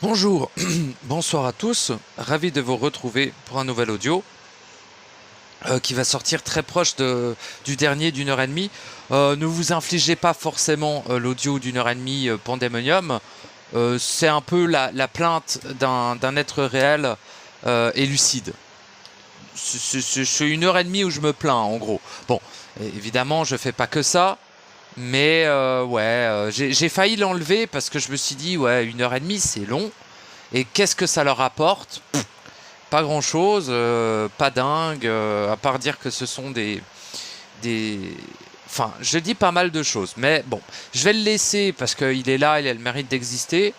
Bonjour, bonsoir à tous, ravi de vous retrouver pour un nouvel audio qui va sortir très proche du dernier d'1 heure et demie. Ne vous infligez pas forcément l'audio d'1 heure et demie Pandemonium, c'est un peu la plainte d'un être réel et lucide. C'est 1 heure et demie où je me plains en gros. Bon, évidemment je fais pas que ça. Mais j'ai failli l'enlever parce que je me suis dit, ouais, 1 heure et demie, c'est long. Et qu'est-ce que ça leur apporte? Pas grand-chose, pas dingue, à part dire que ce sont des... Enfin, je dis pas mal de choses, mais bon, je vais le laisser parce qu'il est là, il a le mérite d'exister.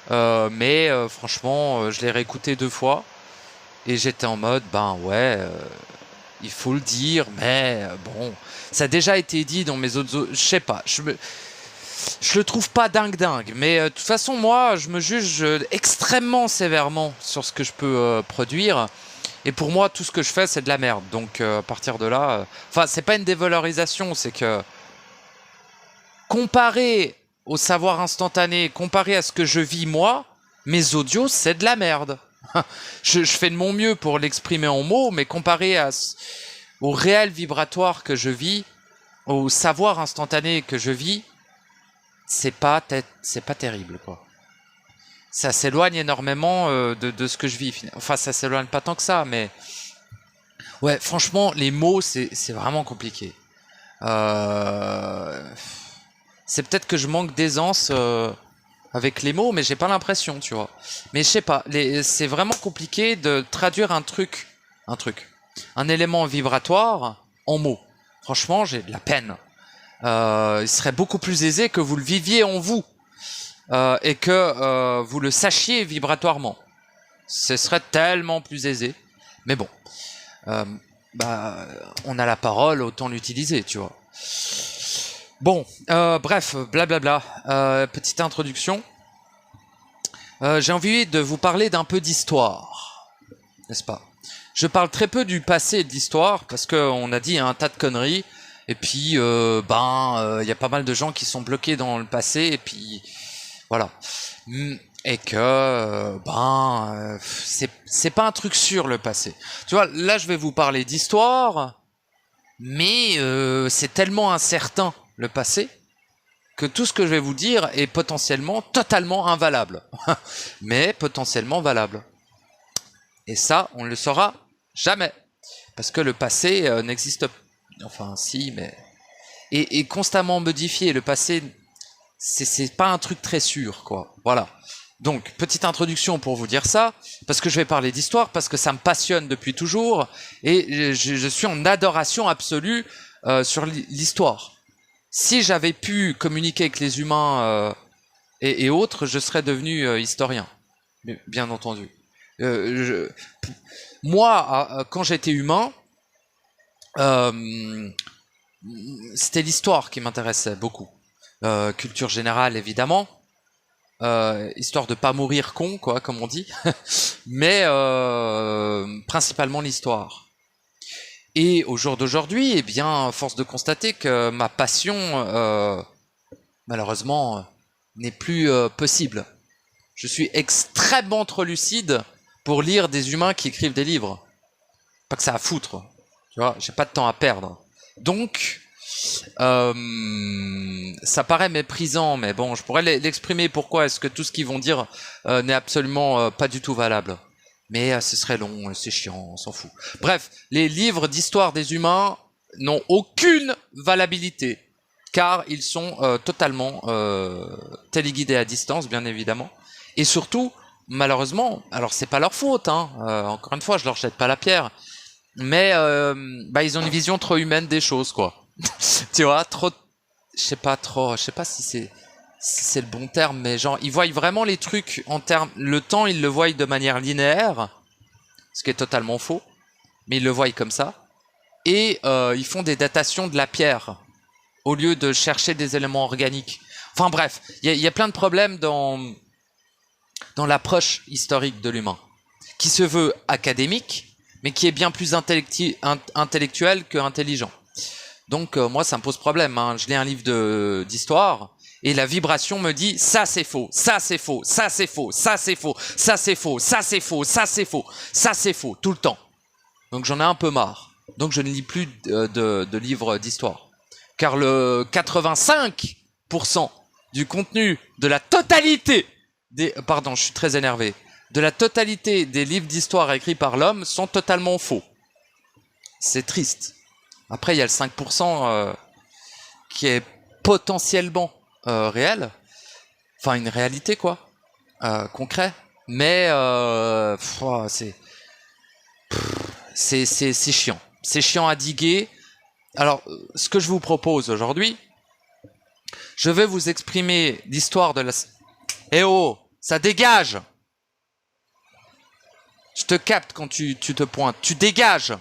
Franchement, je l'ai réécouté 2 fois et j'étais en mode, ben ouais, il faut le dire, mais bon, ça a déjà été dit dans mes autres... Je sais pas, je le trouve pas dingue, mais de toute façon, moi, je me juge extrêmement sévèrement sur ce que je peux produire. Et pour moi, tout ce que je fais, c'est de la merde. Donc, à partir de là... Enfin, c'est pas une dévalorisation, c'est que... Comparé au savoir instantané, comparé à ce que je vis moi, mes audios, c'est de la merde. je fais de mon mieux pour l'exprimer en mots, mais comparé au réel vibratoire que je vis, au savoir instantané que je vis, c'est pas terrible, quoi. Ça s'éloigne énormément de ce que je vis. Enfin, ça s'éloigne pas tant que ça, mais... Ouais, franchement, les mots, c'est vraiment compliqué. C'est peut-être que je manque d'aisance avec les mots, mais j'ai pas l'impression, tu vois. Mais je sais pas, c'est vraiment compliqué de traduire un élément vibratoire en mots. Franchement, j'ai de la peine. Il serait beaucoup plus aisé que vous le viviez en vous et que vous le sachiez vibratoirement. Ce serait tellement plus aisé. Mais bon, euh, on a la parole, autant l'utiliser, tu vois. Bon, bref, blablabla. Petite introduction. J'ai envie de vous parler d'un peu d'histoire, n'est-ce pas? Je parle très peu du passé et de l'histoire parce qu'on a dit un tas de conneries. Et puis, y a pas mal de gens qui sont bloqués dans le passé. Et puis, voilà. Et que, c'est pas un truc sûr le passé. Tu vois, là, je vais vous parler d'histoire, mais c'est tellement incertain le passé que tout ce que je vais vous dire est potentiellement totalement invalable. Mais potentiellement valable. Et ça, on ne le saura jamais. Parce que le passé n'existe pas. Enfin, si, mais... Et constamment modifié, le passé, c'est pas un truc très sûr, quoi. Voilà. Donc, petite introduction pour vous dire ça, parce que je vais parler d'histoire, parce que ça me passionne depuis toujours, et je suis en adoration absolue sur l'histoire. Si j'avais pu communiquer avec les humains et autres, je serais devenu historien, bien entendu. Moi, quand j'étais humain, c'était l'histoire qui m'intéressait beaucoup. Culture générale, évidemment. Histoire de pas mourir con, quoi, comme on dit. Mais principalement l'histoire. Et au jour d'aujourd'hui, eh bien, force de constater que ma passion, malheureusement, n'est plus possible. Je suis extrêmement trop lucide pour lire des humains qui écrivent des livres. Pas que ça à foutre. Tu vois, j'ai pas de temps à perdre. Donc, ça paraît méprisant, mais bon, je pourrais l'exprimer pourquoi est-ce que tout ce qu'ils vont dire n'est absolument pas du tout valable. Mais ce serait long, c'est chiant, on s'en fout. Bref, les livres d'histoire des humains n'ont aucune valabilité, car ils sont totalement téléguidés à distance, bien évidemment. Et surtout, malheureusement, alors c'est pas leur faute, hein, encore une fois, je leur jette pas la pierre, mais ils ont une vision trop humaine des choses, quoi. Tu vois, je sais pas si c'est le bon terme, mais genre, ils voient vraiment les trucs en termes, le temps, ils le voient de manière linéaire, ce qui est totalement faux, mais ils le voient comme ça, et ils font des datations de la pierre, au lieu de chercher des éléments organiques. Enfin bref, il y a plein de problèmes dans l'approche historique de l'humain, qui se veut académique, mais qui est bien plus intellectuel que intelligent. Donc moi ça me pose problème, hein. Je lis un livre d'histoire Et la vibration me dit ça c'est faux, ça c'est faux, ça c'est faux, ça c'est faux, ça c'est faux, ça c'est faux, ça c'est faux, ça c'est faux, tout le temps. Donc j'en ai un peu marre. Donc je ne lis plus de livres d'histoire. Car le 85% du contenu de la totalité des... Pardon, je suis très énervé. De la totalité des livres d'histoire écrits par l'homme sont totalement faux. C'est triste. Après, il y a le 5% qui est potentiellement réel. Enfin, une réalité, quoi. Concret. Mais c'est chiant. C'est chiant à diguer. Alors, ce que je vous propose aujourd'hui, je vais vous exprimer l'histoire de la... Eh oh, ça dégage! Je te capte quand tu te pointes. Tu dégages!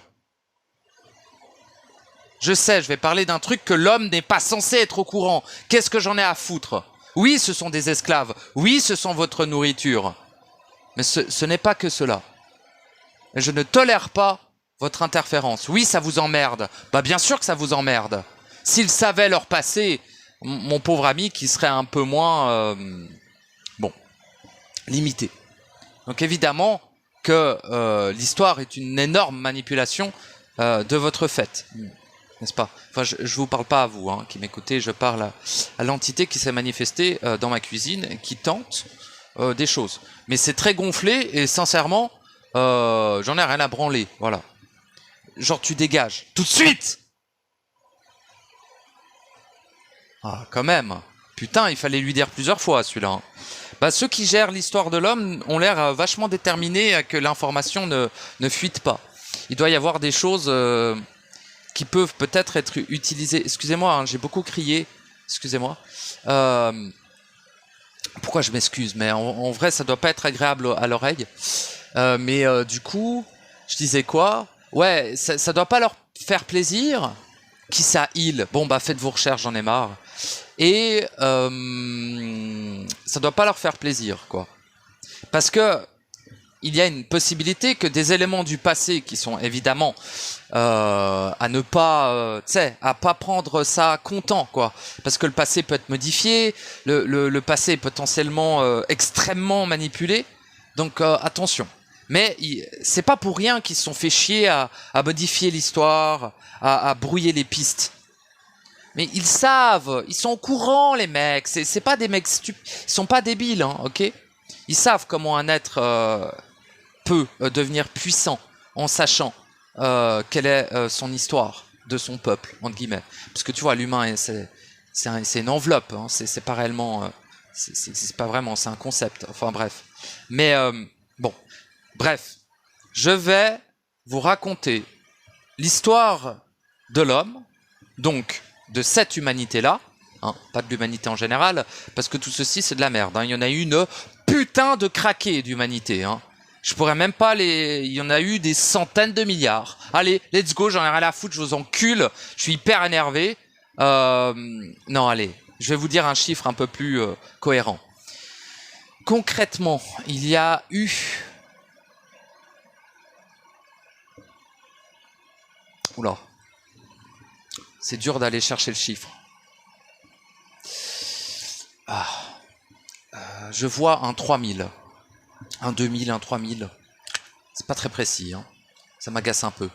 Je sais, je vais parler d'un truc que l'homme n'est pas censé être au courant. Qu'est-ce que j'en ai à foutre? Oui, ce sont des esclaves. Oui, ce sont votre nourriture. Mais ce n'est pas que cela. Et je ne tolère pas votre interférence. Oui, ça vous emmerde. Bah bien sûr que ça vous emmerde. S'ils savaient leur passé, mon pauvre ami, qui serait un peu moins... limité. Donc évidemment que l'histoire est une énorme manipulation de votre fait. N'est-ce pas? Enfin, je vous parle pas à vous, hein, qui m'écoutez, je parle à l'entité qui s'est manifestée dans ma cuisine et qui tente des choses. Mais c'est très gonflé et sincèrement, j'en ai rien à branler. Voilà. Genre, tu dégages. Tout de suite! Ah, quand même. Putain, il fallait lui dire plusieurs fois, celui-là. Hein. Bah, ceux qui gèrent l'histoire de l'homme ont l'air vachement déterminés à que l'information ne fuite pas. Il doit y avoir des choses qui peuvent peut-être être utilisées. Excusez-moi, hein, j'ai beaucoup crié. Excusez-moi. Pourquoi je m'excuse? Mais en vrai, ça doit pas être agréable à l'oreille. Mais du coup, je disais quoi? Ouais, ça doit pas leur faire plaisir. Qui ça, il? Bon, bah faites vos recherches, j'en ai marre. Et ça doit pas leur faire plaisir, quoi. Parce que il y a une possibilité que des éléments du passé qui sont évidemment à ne pas, tu sais, à pas prendre ça comptant, quoi. Parce que le passé peut être modifié, le passé est potentiellement extrêmement manipulé. Donc attention. Mais c'est pas pour rien qu'ils se sont fait chier à modifier l'histoire, à brouiller les pistes. Mais ils savent, ils sont au courant, les mecs. C'est pas des mecs stupides, ils sont pas débiles, hein, ok? Ils savent comment un être peut devenir puissant en sachant quelle est son histoire de son peuple, entre guillemets. Parce que tu vois, l'humain, c'est une enveloppe, hein, c'est pas réellement, c'est pas vraiment, c'est un concept. Enfin bref. Mais bon, bref, je vais vous raconter l'histoire de l'homme, donc de cette humanité-là, hein, pas de l'humanité en général, parce que tout ceci c'est de la merde. Hein. Il y en a eu une putain de craquée d'humanité. Hein. Je pourrais même pas les... Il y en a eu des centaines de milliards. Allez, let's go, j'en ai rien à foutre, je vous encule. Je suis hyper énervé. Non, allez, je vais vous dire un chiffre un peu plus cohérent. Concrètement, il y a eu... Oula. C'est dur d'aller chercher le chiffre. Je vois un 3000. Un 2000, un 3000. C'est pas très précis. Hein. Ça m'agace un peu.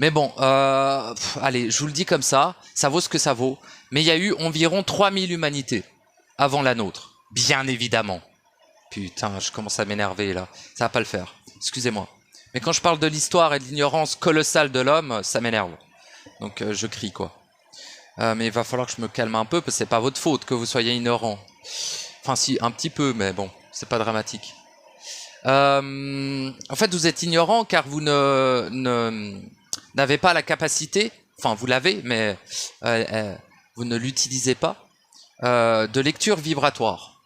Mais bon, allez, je vous le dis comme ça. Ça vaut ce que ça vaut. Mais il y a eu environ 3000 humanités avant la nôtre. Bien évidemment. Putain, je commence à m'énerver là. Ça va pas le faire. Excusez-moi. Mais quand je parle de l'histoire et de l'ignorance colossale de l'homme, ça m'énerve. Donc je crie quoi. Mais il va falloir que je me calme un peu parce que c'est pas votre faute que vous soyez ignorant. Enfin si, un petit peu, mais bon, c'est pas dramatique. En fait, vous êtes ignorant car vous n'avez pas la capacité, enfin vous l'avez, mais vous ne l'utilisez pas, de lecture vibratoire.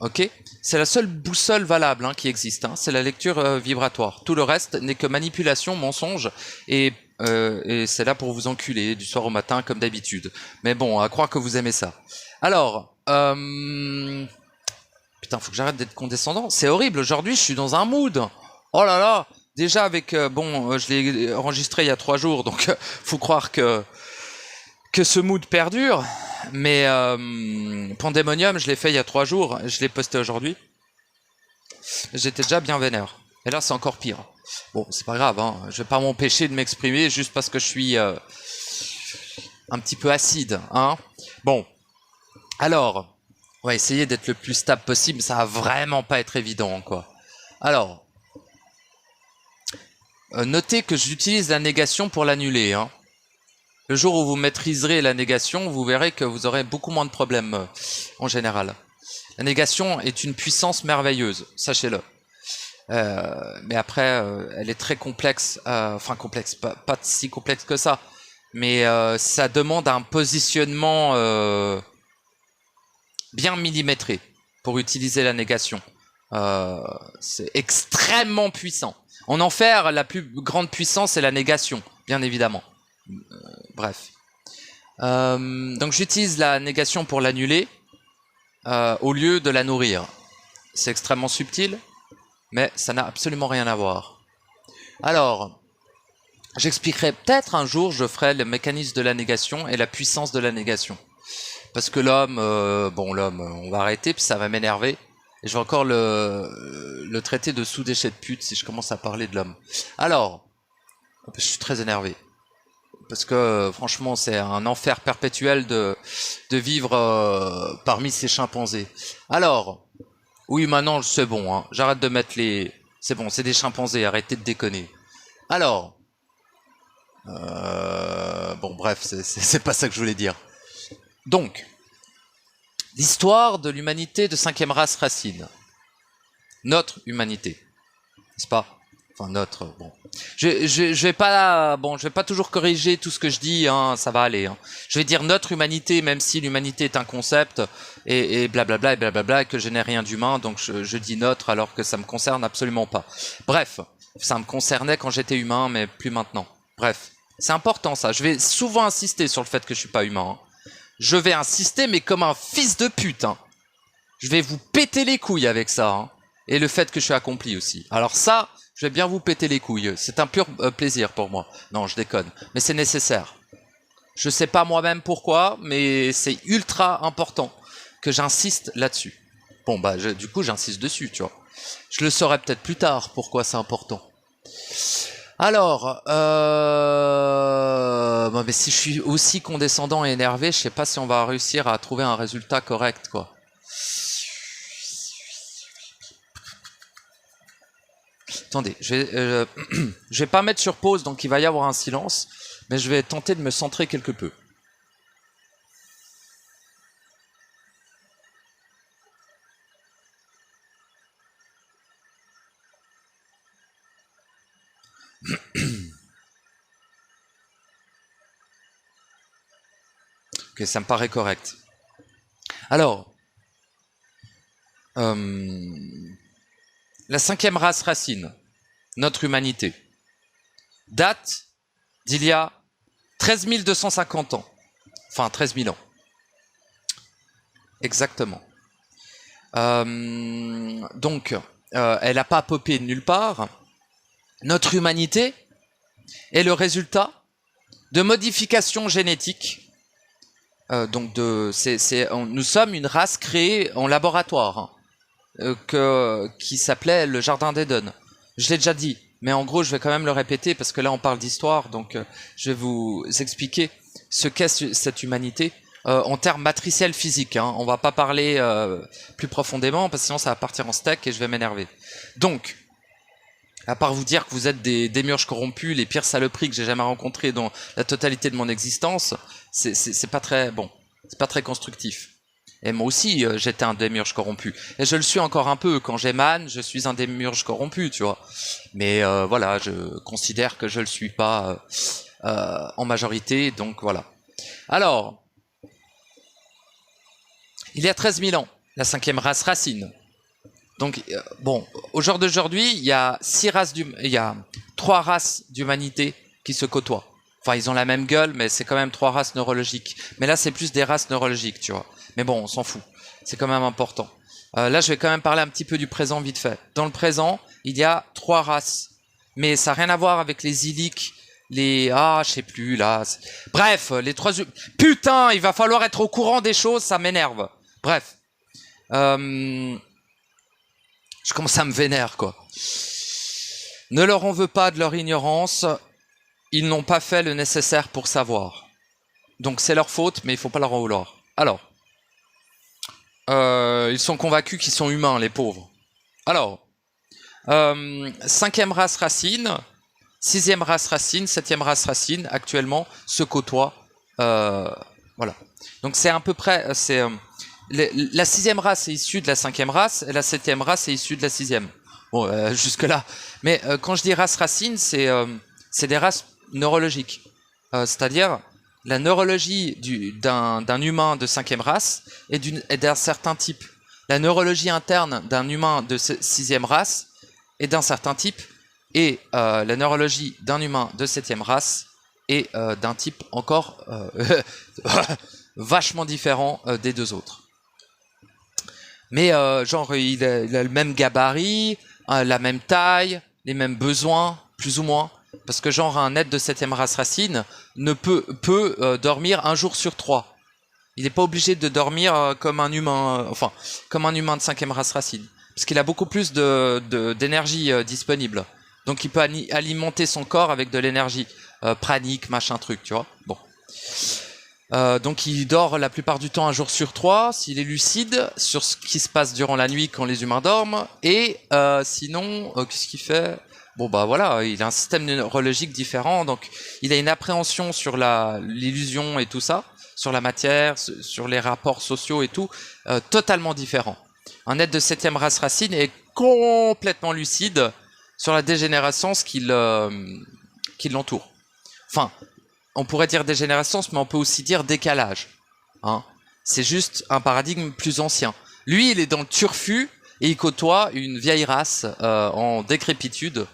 Ok? C'est la seule boussole valable hein, qui existe, hein, c'est la lecture vibratoire. Tout le reste n'est que manipulation, mensonge et c'est là pour vous enculer du soir au matin comme d'habitude. Mais bon, à croire que vous aimez ça. Alors, putain, faut que j'arrête d'être condescendant. C'est horrible, aujourd'hui je suis dans un mood. Oh là là, déjà avec, je l'ai enregistré il y a 3 jours, donc faut croire que ce mood perdure. Mais Pandemonium, je l'ai fait il y a 3 jours, je l'ai posté aujourd'hui. J'étais déjà bien vénère. Et là, c'est encore pire. Bon, c'est pas grave, hein. Je vais pas m'empêcher de m'exprimer juste parce que je suis un petit peu acide, hein. Bon, alors, on va essayer d'être le plus stable possible. Ça va vraiment pas être évident, quoi. Alors, notez que j'utilise la négation pour l'annuler, hein. Le jour où vous maîtriserez la négation, vous verrez que vous aurez beaucoup moins de problèmes en général. La négation est une puissance merveilleuse, sachez-le. Mais après, elle est très complexe, enfin complexe, pas si complexe que ça. Mais ça demande un positionnement bien millimétré pour utiliser la négation. C'est extrêmement puissant. En enfer, la plus grande puissance, c'est la négation, bien évidemment. Bref. Donc j'utilise la négation pour l'annuler au lieu de la nourrir. C'est extrêmement subtil, mais ça n'a absolument rien à voir. Alors, j'expliquerai peut-être un jour, je ferai le mécanisme de la négation et la puissance de la négation. Parce que l'homme, l'homme, on va arrêter, puis ça va m'énerver. Et je vais encore le traiter de sous-déchet de pute si je commence à parler de l'homme. Alors, je suis très énervé. Parce que franchement, c'est un enfer perpétuel de vivre parmi ces chimpanzés. Alors, oui, maintenant, c'est bon, hein. J'arrête de mettre les... C'est bon, c'est des chimpanzés, arrêtez de déconner. Alors, bon, bref, c'est pas ça que je voulais dire. Donc, l'histoire de l'humanité de 5e race racine. Notre humanité, n'est-ce pas? Enfin, notre, bon. Je vais pas toujours corriger tout ce que je dis, hein, ça va aller. Hein. Je vais dire notre humanité, même si l'humanité est un concept, et blablabla, et blablabla, et que je n'ai rien d'humain, donc je dis notre alors que ça me concerne absolument pas. Bref, ça me concernait quand j'étais humain, mais plus maintenant. Bref, c'est important ça. Je vais souvent insister sur le fait que je suis pas humain. Hein. Je vais insister, mais comme un fils de pute. Hein. Je vais vous péter les couilles avec ça. Hein. Et le fait que je suis accompli aussi. Alors ça... Je vais bien vous péter les couilles. C'est un pur plaisir pour moi. Non, je déconne. Mais c'est nécessaire. Je sais pas moi-même pourquoi, mais c'est ultra important que j'insiste là-dessus. Bon, bah, du coup, j'insiste dessus, tu vois. Je le saurai peut-être plus tard pourquoi c'est important. Alors, bon, mais si je suis aussi condescendant et énervé, je sais pas si on va réussir à trouver un résultat correct, quoi. Attendez, je vais pas mettre sur pause, donc il va y avoir un silence, mais je vais tenter de me centrer quelque peu. Ok, ça me paraît correct. Alors, la 5e race racine, notre humanité, date d'il y a 13 250 ans. Enfin, 13 000 ans. Exactement. Donc, elle n'a pas popé de nulle part. Notre humanité est le résultat de modifications génétiques. Donc, nous sommes une race créée en laboratoire. Qui s'appelait le Jardin d'Eden. Je l'ai déjà dit, mais en gros, je vais quand même le répéter parce que là, on parle d'histoire, donc je vais vous expliquer ce qu'est cette humanité en termes matriciels physiques. Hein. On va pas parler plus profondément parce que sinon, ça va partir en steak et je vais m'énerver. Donc, à part vous dire que vous êtes des démiurges corrompus, les pires saloperies que j'ai jamais rencontrées dans la totalité de mon existence, c'est pas très bon, c'est pas très constructif. Et moi aussi, j'étais un démiurge corrompu. Et je le suis encore un peu. Quand j'émane, je suis un démiurge corrompu, tu vois. Mais voilà, je considère que je le suis pas en majorité, donc voilà. Alors, il y a 13 000 ans, la 5e race racine. Donc, bon, au jour d'aujourd'hui, il y a 3 races d'humanité qui se côtoient. Enfin, ils ont la même gueule, mais c'est quand même 3 races neurologiques. Mais là, c'est plus des races neurologiques, tu vois. Mais bon, on s'en fout. C'est quand même important. Là, je vais quand même parler un petit peu du présent vite fait. Dans le présent, il y a 3 races. Mais ça n'a rien à voir avec les Illiques je sais plus, là. Bref, les trois... Putain, il va falloir être au courant des choses, ça m'énerve. Bref. Je commence à me vénère, quoi. Ne leur en veux pas de leur ignorance. Ils n'ont pas fait le nécessaire pour savoir. Donc c'est leur faute, mais il faut pas leur en vouloir. Alors, ils sont convaincus qu'ils sont humains, les pauvres. Alors, 5e race racine, 6e race racine, 7e race racine, actuellement, se côtoient. Voilà. Donc c'est à peu près... la 6e race est issue de la 5e race, et la 7e race est issue de la 6e. Bon, jusque-là. Mais quand je dis race racine, c'est des races neurologiques. C'est-à-dire la neurologie d'un humain de 5e race est d'un certain type. La neurologie interne d'un humain de 6e race est d'un certain type. Et la neurologie d'un humain de 7e race est d'un type encore vachement différent des deux autres. Mais genre, il a le même gabarit, la même taille, les mêmes besoins, plus ou moins. Parce que genre, un être de 7e race racine ne peut dormir 1 jour sur 3. Il n'est pas obligé de dormir comme un humain, comme un humain de 5e race racine. Parce qu'il a beaucoup plus d'énergie disponible. Donc il peut alimenter son corps avec de l'énergie pranique, machin truc, tu vois. Bon. Donc il dort la plupart du temps 1 jour sur 3, s'il est lucide sur ce qui se passe durant la nuit quand les humains dorment. Et sinon, qu'est-ce qu'il fait? Bon bah voilà, il a un système neurologique différent, donc il a une appréhension sur l'illusion et tout ça, sur la matière, sur les rapports sociaux et tout, totalement différent. Un être de 7e race racine est complètement lucide sur la dégénérescence qui l'entoure. Enfin, on pourrait dire dégénérescence, mais on peut aussi dire décalage. Hein. C'est juste un paradigme plus ancien. Lui, il est dans le turfu et il côtoie une vieille race en décrépitude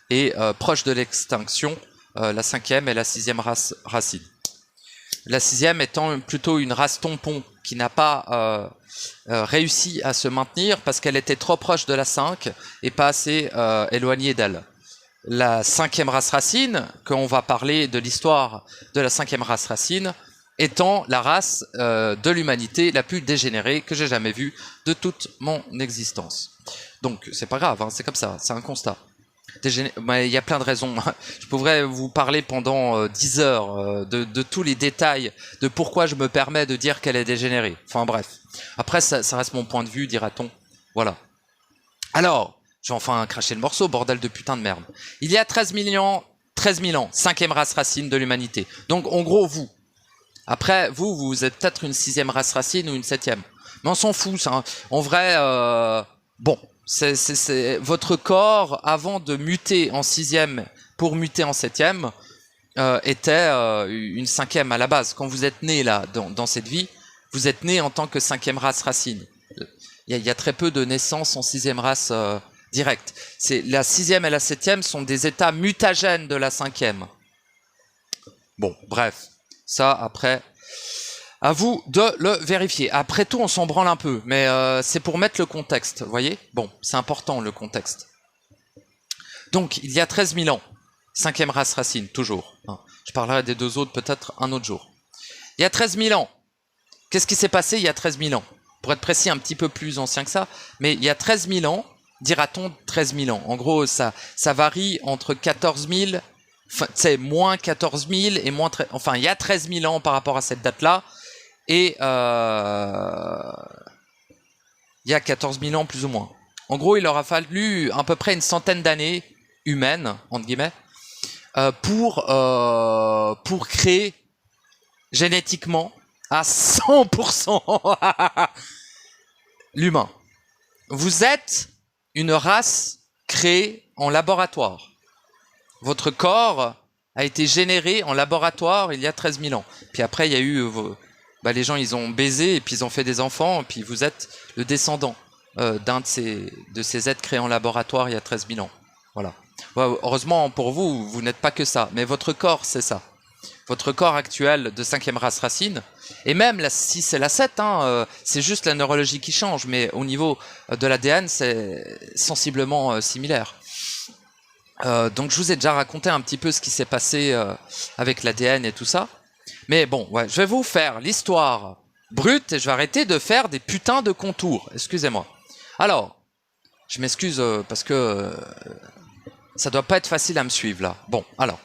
et proche de l'extinction, la 5e et la 6e race racine. La 6e étant plutôt une race tampon qui n'a pas réussi à se maintenir parce qu'elle était trop proche de la 5 et pas assez éloignée d'elle. La 5e race racine, quand on va parler de l'histoire de la 5e race racine, étant la race de l'humanité la plus dégénérée que j'ai jamais vue de toute mon existence. Donc c'est pas grave, hein, c'est comme ça, c'est un constat. Il y a plein de raisons. Je pourrais vous parler pendant 10 heures de tous les détails de pourquoi je me permets de dire qu'elle est dégénérée. Enfin bref. Après, ça reste mon point de vue, dira-t-on. Voilà. Alors, j'ai enfin craché le morceau, bordel de putain de merde. Il y a 13 000 ans, 5e race racine de l'humanité. Donc en gros, vous. Après, vous êtes peut-être une 6e race racine ou une 7e. Mais on s'en fout, ça. En vrai, bon... C'est votre corps, avant de muter en 6e pour muter en 7e, était une 5e à la base. Quand vous êtes né là, dans cette vie, vous êtes né en tant que 5e race racine. Il y a très peu de naissances en 6e race directe. La 6e et la 7e sont des états mutagènes de la 5e. Bon, bref. Ça, après... À vous de le vérifier. Après tout, on s'en branle un peu, mais c'est pour mettre le contexte, vous voyez? Bon, c'est important le contexte. Donc, il y a 13 000 ans, 5e race racine, toujours. Hein. Je parlerai des deux autres peut-être un autre jour. Il y a 13 000 ans, qu'est-ce qui s'est passé il y a 13 000 ans? Pour être précis, un petit peu plus ancien que ça, mais il y a 13 000 ans, dira-t-on 13 000 ans. En gros, ça varie entre 14 000, enfin, c'est moins 14 000 et moins... Enfin, il y a 13 000 ans par rapport à cette date-là, et il y a 14 000 ans plus ou moins. En gros, il aura fallu à peu près une centaine d'années humaines, entre guillemets, pour créer génétiquement à 100% l'humain. Vous êtes une race créée en laboratoire. Votre corps a été généré en laboratoire il y a 13 000 ans. Puis après, il y a eu... les gens, ils ont baisé et puis ils ont fait des enfants. Et puis vous êtes le descendant d'un de ces êtres créés en laboratoire il y a 13 000 ans. Voilà. Ouais, heureusement pour vous, vous n'êtes pas que ça. Mais votre corps, c'est ça. Votre corps actuel de 5e race racine, et même la 6 et la 7, hein, c'est juste la neurologie qui change. Mais au niveau de l'ADN, c'est sensiblement similaire. Donc je vous ai déjà raconté un petit peu ce qui s'est passé avec l'ADN et tout ça. Mais bon, ouais, je vais vous faire l'histoire brute et je vais arrêter de faire des putains de contours. Excusez-moi. Alors, je m'excuse parce que ça doit pas être facile à me suivre là. Bon, alors.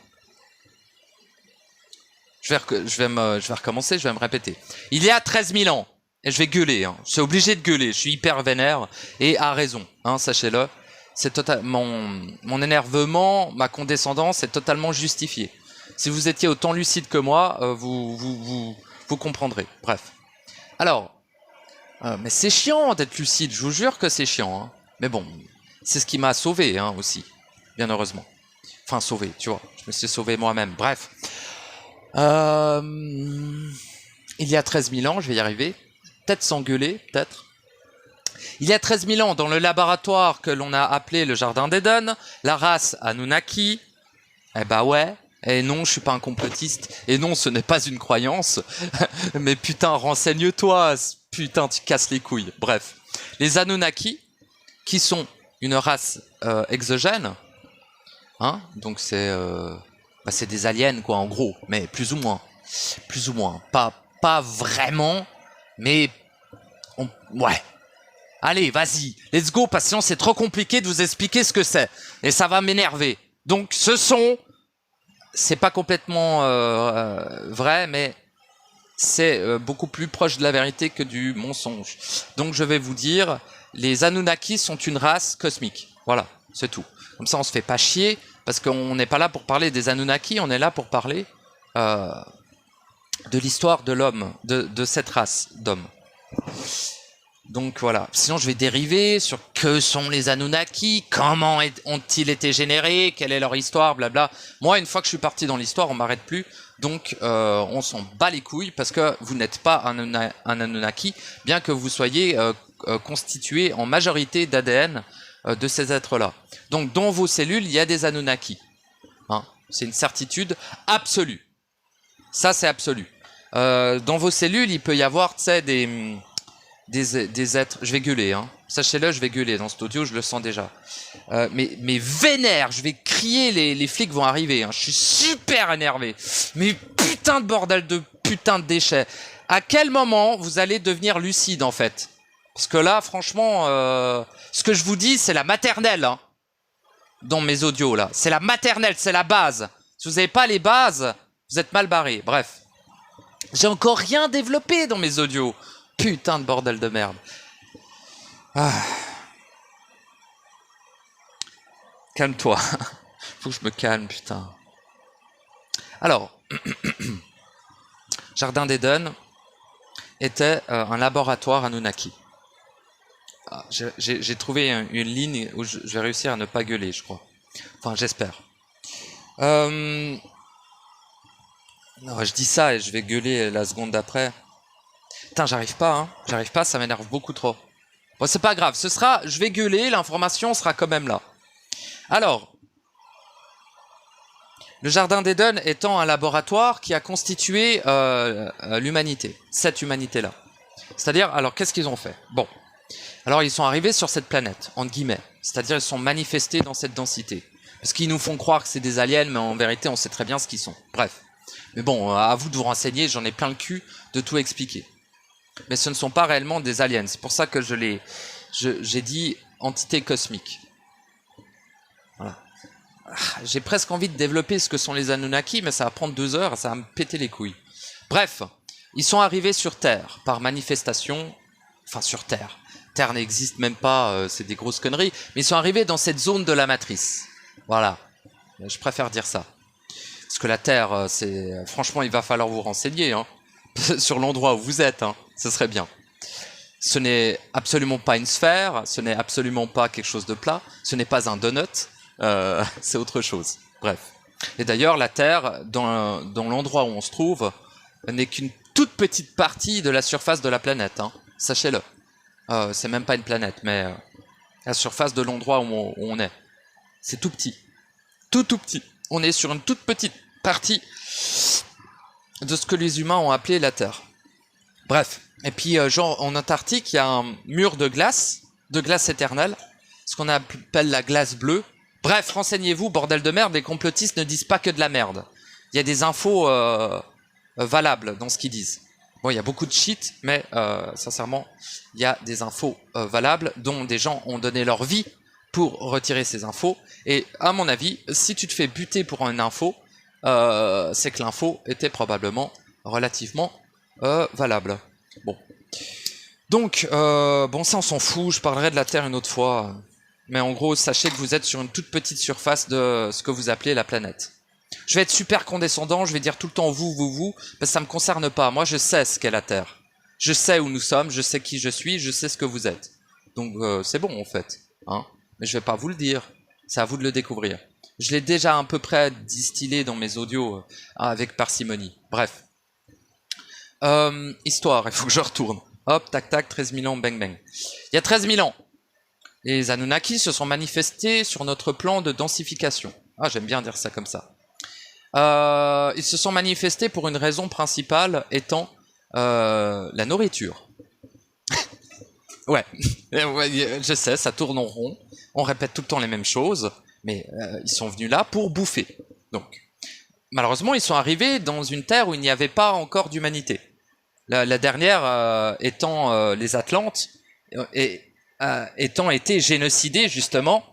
Je vais recommencer, je vais me répéter. Il y a 13 000 ans, et je vais gueuler, hein. Je suis obligé de gueuler, je suis hyper vénère, et à raison, hein, sachez-le. C'est mon énervement, ma condescendance est totalement justifiée. Si vous étiez autant lucide que moi, vous comprendrez. Bref. Alors, mais c'est chiant d'être lucide, je vous jure que c'est chiant. Hein. Mais bon, c'est ce qui m'a sauvé hein, aussi, bien heureusement. Enfin, sauvé, tu vois, je me suis sauvé moi-même. Bref. Il y a 13 000 ans, je vais y arriver. Peut-être s'engueuler, peut-être. Il y a 13 000 ans, dans le laboratoire que l'on a appelé le Jardin d'Eden, la race Anunnaki, eh bah ouais, et non, je suis pas un complotiste, et non, ce n'est pas une croyance, mais putain, renseigne-toi, putain, tu casses les couilles. Bref, les Anunnaki, qui sont une race exogène, hein, donc c'est des aliens, quoi, en gros, mais plus ou moins, pas vraiment, mais ouais. Allez, vas-y, let's go, parce que sinon c'est trop compliqué de vous expliquer ce que c'est. Et ça va m'énerver. Donc c'est pas complètement vrai, mais c'est beaucoup plus proche de la vérité que du mensonge. Donc je vais vous dire, les Anunnaki sont une race cosmique. Voilà, c'est tout. Comme ça on se fait pas chier, parce qu'on n'est pas là pour parler des Anunnaki, on est là pour parler de l'histoire de l'homme, de cette race d'hommes. Donc voilà, sinon je vais dériver sur que sont les Anunnaki, comment ont-ils été générés, quelle est leur histoire, blabla. Moi, une fois que je suis parti dans l'histoire, on m'arrête plus, donc on s'en bat les couilles parce que vous n'êtes pas un Anunnaki, bien que vous soyez constitué en majorité d'ADN de ces êtres-là. Donc dans vos cellules, il y a des Anunnaki. Hein, c'est une certitude absolue. Ça, c'est absolu. Dans vos cellules, il peut y avoir, tu sais, des êtres, je vais gueuler, hein. Sachez-le, je vais gueuler dans cet audio, je le sens déjà. Mais vénère, je vais crier, les flics vont arriver, hein. Je suis super énervé. Mais putain de bordel de putain de déchets. À quel moment vous allez devenir lucide en fait? Parce que là, franchement, ce que je vous dis, c'est la maternelle, hein, dans mes audios là. C'est la maternelle, c'est la base. Si vous n'avez pas les bases, vous êtes mal barré. Bref. J'ai encore rien développé dans mes audios. Putain de bordel de merde. Ah. Calme-toi. Faut que je me calme, putain. Alors, Jardin d'Eden était un laboratoire Anunnaki. J'ai trouvé une ligne où je vais réussir à ne pas gueuler, je crois. Enfin, j'espère. Non, je dis ça et je vais gueuler la seconde d'après. Putain, j'arrive pas, hein. J'arrive pas, ça m'énerve beaucoup trop. Bon, c'est pas grave, je vais gueuler, l'information sera quand même là. Alors, le Jardin d'Eden étant un laboratoire qui a constitué l'humanité, cette humanité-là. C'est-à-dire, alors, qu'est-ce qu'ils ont fait? Bon, alors ils sont arrivés sur cette planète, entre guillemets. C'est-à-dire, ils sont manifestés dans cette densité. Parce qu'ils nous font croire que c'est des aliens, mais en vérité, on sait très bien ce qu'ils sont. Bref. Mais bon, à vous de vous renseigner, j'en ai plein le cul de tout expliquer. Mais ce ne sont pas réellement des aliens. C'est pour ça que j'ai dit entité cosmique. Voilà. J'ai presque envie de développer ce que sont les Anunnaki, mais ça va prendre 2 heures, ça va me péter les couilles. Bref, ils sont arrivés sur Terre par manifestation. Enfin, sur Terre. Terre n'existe même pas, c'est des grosses conneries. Mais ils sont arrivés dans cette zone de la matrice. Voilà. Je préfère dire ça. Parce que la Terre, c'est... Franchement, il va falloir vous renseigner, hein. Sur l'endroit où vous êtes, hein. Ce serait bien. Ce n'est absolument pas une sphère, ce n'est absolument pas quelque chose de plat, ce n'est pas un donut, c'est autre chose. Bref. Et d'ailleurs, la Terre, dans l'endroit où on se trouve, n'est qu'une toute petite partie de la surface de la planète, hein. Sachez-le. C'est même pas une planète, mais la surface de l'endroit où on est. C'est tout petit. Tout petit. On est sur une toute petite partie de ce que les humains ont appelé la Terre. Bref. Et puis, genre, en Antarctique, il y a un mur de glace éternelle, ce qu'on appelle la glace bleue, Bref, renseignez-vous, bordel de merde, les complotistes ne disent pas que de la merde. Il y a des infos valables dans ce qu'ils disent. Bon, il y a beaucoup de shit, mais sincèrement, il y a des infos valables dont des gens ont donné leur vie pour retirer ces infos. Et à mon avis, si tu te fais buter pour une info, c'est que l'info était probablement relativement valable. Bon. Donc, bon, ça on s'en fout, je parlerai de la Terre une autre fois. Mais en gros, sachez que vous êtes sur une toute petite surface de ce que vous appelez la planète. Je vais être super condescendant, je vais dire tout le temps vous, parce que ça me concerne pas. Moi, je sais ce qu'est la Terre. Je sais où nous sommes, je sais qui je suis, je sais ce que vous êtes. Donc, c'est bon, en fait. Hein, mais je vais pas vous le dire. C'est à vous de le découvrir. Je l'ai déjà à peu près distillé dans mes audios avec parcimonie. Bref. Histoire, il faut que je retourne. Hop, tac, tac, 13 000 ans, bang, bang. Il y a 13 000 ans. Les Anunnaki se sont manifestés sur notre plan de densification. Ah, j'aime bien dire ça comme ça. Ils se sont manifestés pour une raison principale étant la nourriture. Ouais, je sais, ça tourne en rond. On répète tout le temps les mêmes choses, mais ils sont venus là pour bouffer. Donc, malheureusement, ils sont arrivés dans une terre où il n'y avait pas encore d'humanité. La dernière étant les Atlantes, et étant été génocidés justement,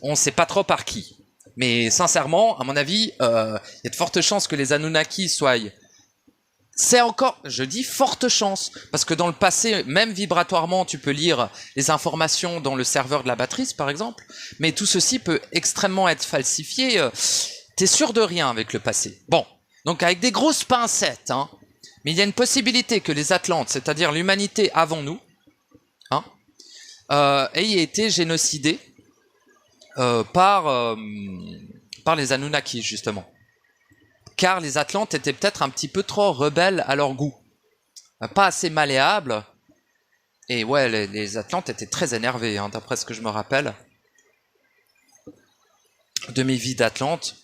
on ne sait pas trop par qui. Mais sincèrement, à mon avis, il y a de fortes chances que les Anunnaki soient... C'est encore, je dis forte chance, parce que dans le passé, même vibratoirement, tu peux lire les informations dans le serveur de la Matrice, par exemple, mais tout ceci peut extrêmement être falsifié. T'es sûr de rien avec le passé. Bon, donc avec des grosses pincettes, hein, mais il y a une possibilité que les Atlantes, c'est-à-dire l'humanité avant nous, hein, ait été génocidés par les Anunnaki, justement. Car les Atlantes étaient peut-être un petit peu trop rebelles à leur goût. Pas assez malléables. Et ouais, les Atlantes étaient très énervés, hein, d'après ce que je me rappelle. De mes vies d'Atlante.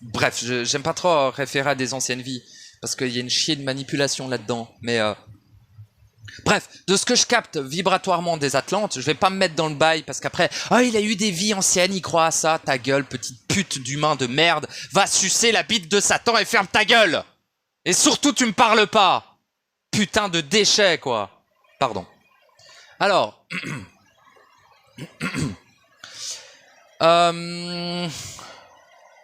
Bref, j'aime pas trop référer à des anciennes vies, parce qu'il y a une chier de manipulation là-dedans. Mais... bref, de ce que je capte vibratoirement des Atlantes, je vais pas me mettre dans le bail parce qu'après, il a eu des vies anciennes, il croit à ça, ta gueule, petite pute d'humain de merde, va sucer la bite de Satan et ferme ta gueule. Et surtout, tu me parles pas. Putain de déchet, quoi. Pardon. Alors,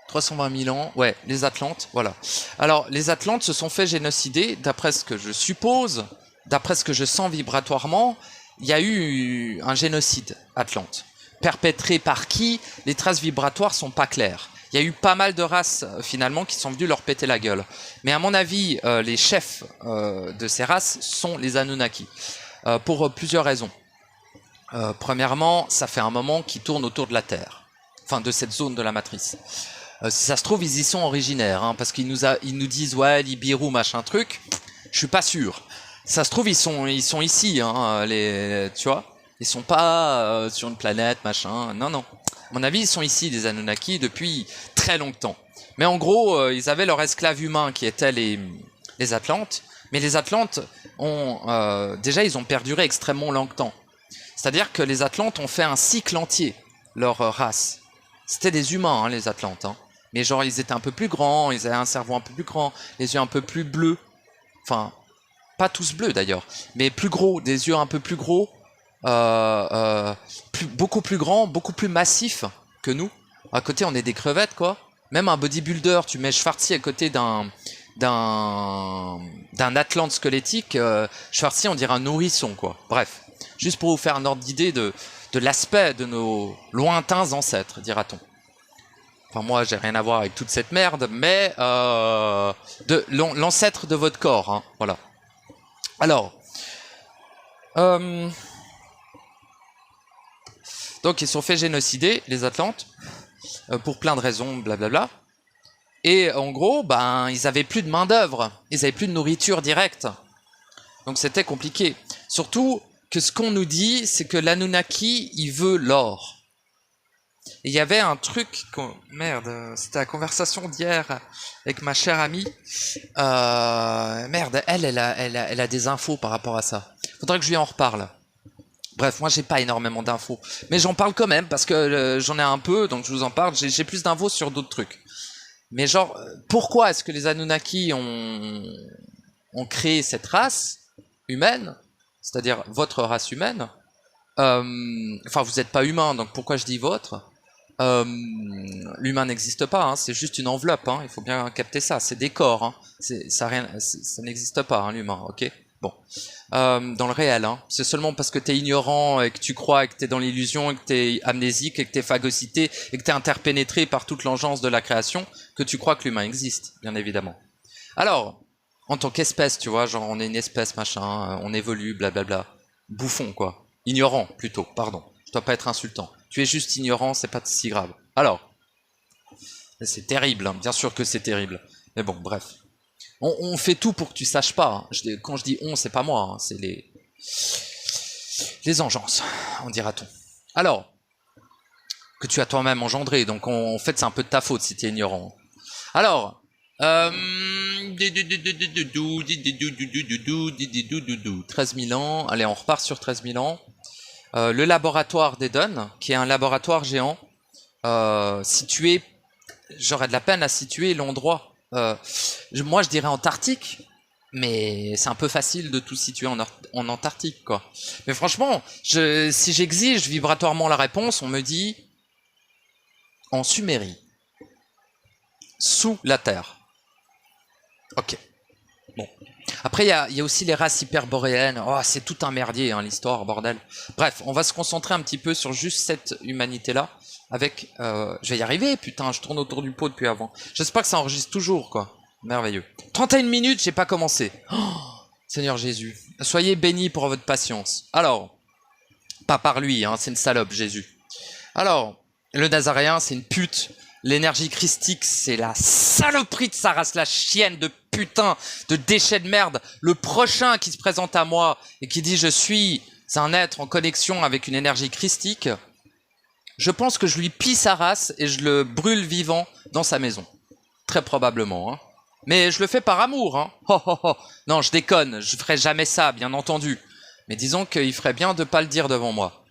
320 000 ans, ouais, les Atlantes, voilà. Alors, les Atlantes se sont fait génocider, d'après ce que je suppose. D'après ce que je sens vibratoirement, il y a eu un génocide Atlante. Perpétré par qui? Les traces vibratoires sont pas claires. Il y a eu pas mal de races finalement qui sont venues leur péter la gueule. Mais à mon avis, les chefs de ces races sont les Anunnaki. Pour plusieurs raisons. Premièrement, ça fait un moment qu'ils tournent autour de la Terre. Enfin, de cette zone de la matrice. Si ça se trouve, ils y sont originaires. Hein, parce qu'ils nous disent, ouais, Nibiru, machin truc. Je suis pas sûr. Ça se trouve, ils sont ici, hein, tu vois. Ils sont pas sur une planète, machin. Non, non. À mon avis, ils sont ici, les Anunnaki, depuis très longtemps. Mais en gros, ils avaient leur esclave humain qui étaient les Atlantes. Mais les Atlantes déjà, ils ont perduré extrêmement longtemps. C'est-à-dire que les Atlantes ont fait un cycle entier, leur race. C'était des humains, hein, les Atlantes. Hein. Mais genre, ils étaient un peu plus grands, ils avaient un cerveau un peu plus grand, les yeux un peu plus bleus. Enfin... pas tous bleus d'ailleurs, mais plus gros, des yeux un peu plus gros, beaucoup plus grands, beaucoup plus massifs que nous. À côté, on est des crevettes, quoi. Même un bodybuilder, tu mets Schwarzy à côté d'un Atlante squelettique, Schwarzy, on dirait un nourrisson, quoi. Bref, juste pour vous faire un ordre d'idée de l'aspect de nos lointains ancêtres, dira-t-on. Enfin, moi, j'ai rien à voir avec toute cette merde, mais de l'ancêtre de votre corps, hein, voilà. Alors, donc ils sont fait génocider, les Atlantes, pour plein de raisons, blablabla. Et en gros, ben, ils avaient plus de main d'œuvre, ils avaient plus de nourriture directe. Donc c'était compliqué. Surtout que ce qu'on nous dit, c'est que l'Anunnaki, il veut l'or. Et il y avait un truc, merde, c'était la conversation d'hier avec ma chère amie. Merde, elle a des infos par rapport à ça. Faudrait que je lui en reparle. Bref, moi j'ai pas énormément d'infos, mais j'en parle quand même parce que j'en ai un peu, donc je vous en parle. J'ai plus d'infos sur d'autres trucs. Mais genre, pourquoi est-ce que les Anunnaki ont créé cette race humaine, c'est-à-dire votre race humaine? Enfin, vous n'êtes pas humain, donc pourquoi je dis votre? L'humain n'existe pas, hein, c'est juste une enveloppe, hein, il faut bien capter ça, c'est des corps, hein, ça n'existe pas, hein, l'humain, ok? Bon, dans le réel, hein, c'est seulement parce que t'es ignorant et que tu crois et que t'es dans l'illusion et que t'es amnésique et que t'es phagocyté et que t'es interpénétré par toute l'engeance de la création que tu crois que l'humain existe, bien évidemment. Alors, en tant qu'espèce, tu vois, genre on est une espèce, machin, on évolue, blablabla. Bouffon, quoi. Ignorant, plutôt, pardon. Je dois pas être insultant. Tu es juste ignorant, c'est pas si grave. Alors, c'est terrible, hein, bien sûr que c'est terrible. Mais bon, bref. On fait tout pour que tu saches pas. Hein. Quand je dis on, c'est pas moi, hein, c'est les engences, on dira-t-on. Alors, que tu as toi-même engendré, donc en fait c'est un peu de ta faute si tu es ignorant. Alors, 13 000 ans, allez on repart sur 13 000 ans. Le laboratoire d'Eden, qui est un laboratoire géant, situé, j'aurais de la peine à situer l'endroit. Moi je dirais Antarctique, mais c'est un peu facile de tout situer en Antarctique, quoi. Mais franchement, si j'exige vibratoirement la réponse, on me dit en Sumérie, sous la Terre. Ok. Bon. Après, il y a aussi les races hyperboréennes. Oh, c'est tout un merdier, hein, l'histoire, bordel. Bref, on va se concentrer un petit peu sur juste cette humanité-là. Avec... je vais y arriver, putain, je tourne autour du pot depuis avant. J'espère que ça enregistre toujours, quoi. Merveilleux. 31 minutes, j'ai pas commencé. Oh, Seigneur Jésus. Soyez bénis pour votre patience. Alors, pas par lui, hein, c'est une salope, Jésus. Alors, le Nazaréen, c'est une pute. L'énergie christique, c'est la saloperie de sa race, la chienne de putain, de déchet de merde. Le prochain qui se présente à moi et qui dit je suis un être en connexion avec une énergie christique, je pense que je lui pille sa race et je le brûle vivant dans sa maison. Très probablement, hein. Mais je le fais par amour, hein. Ho, ho, ho. Non, je déconne, je ferai jamais ça, bien entendu. Mais disons qu'il ferait bien de pas le dire devant moi.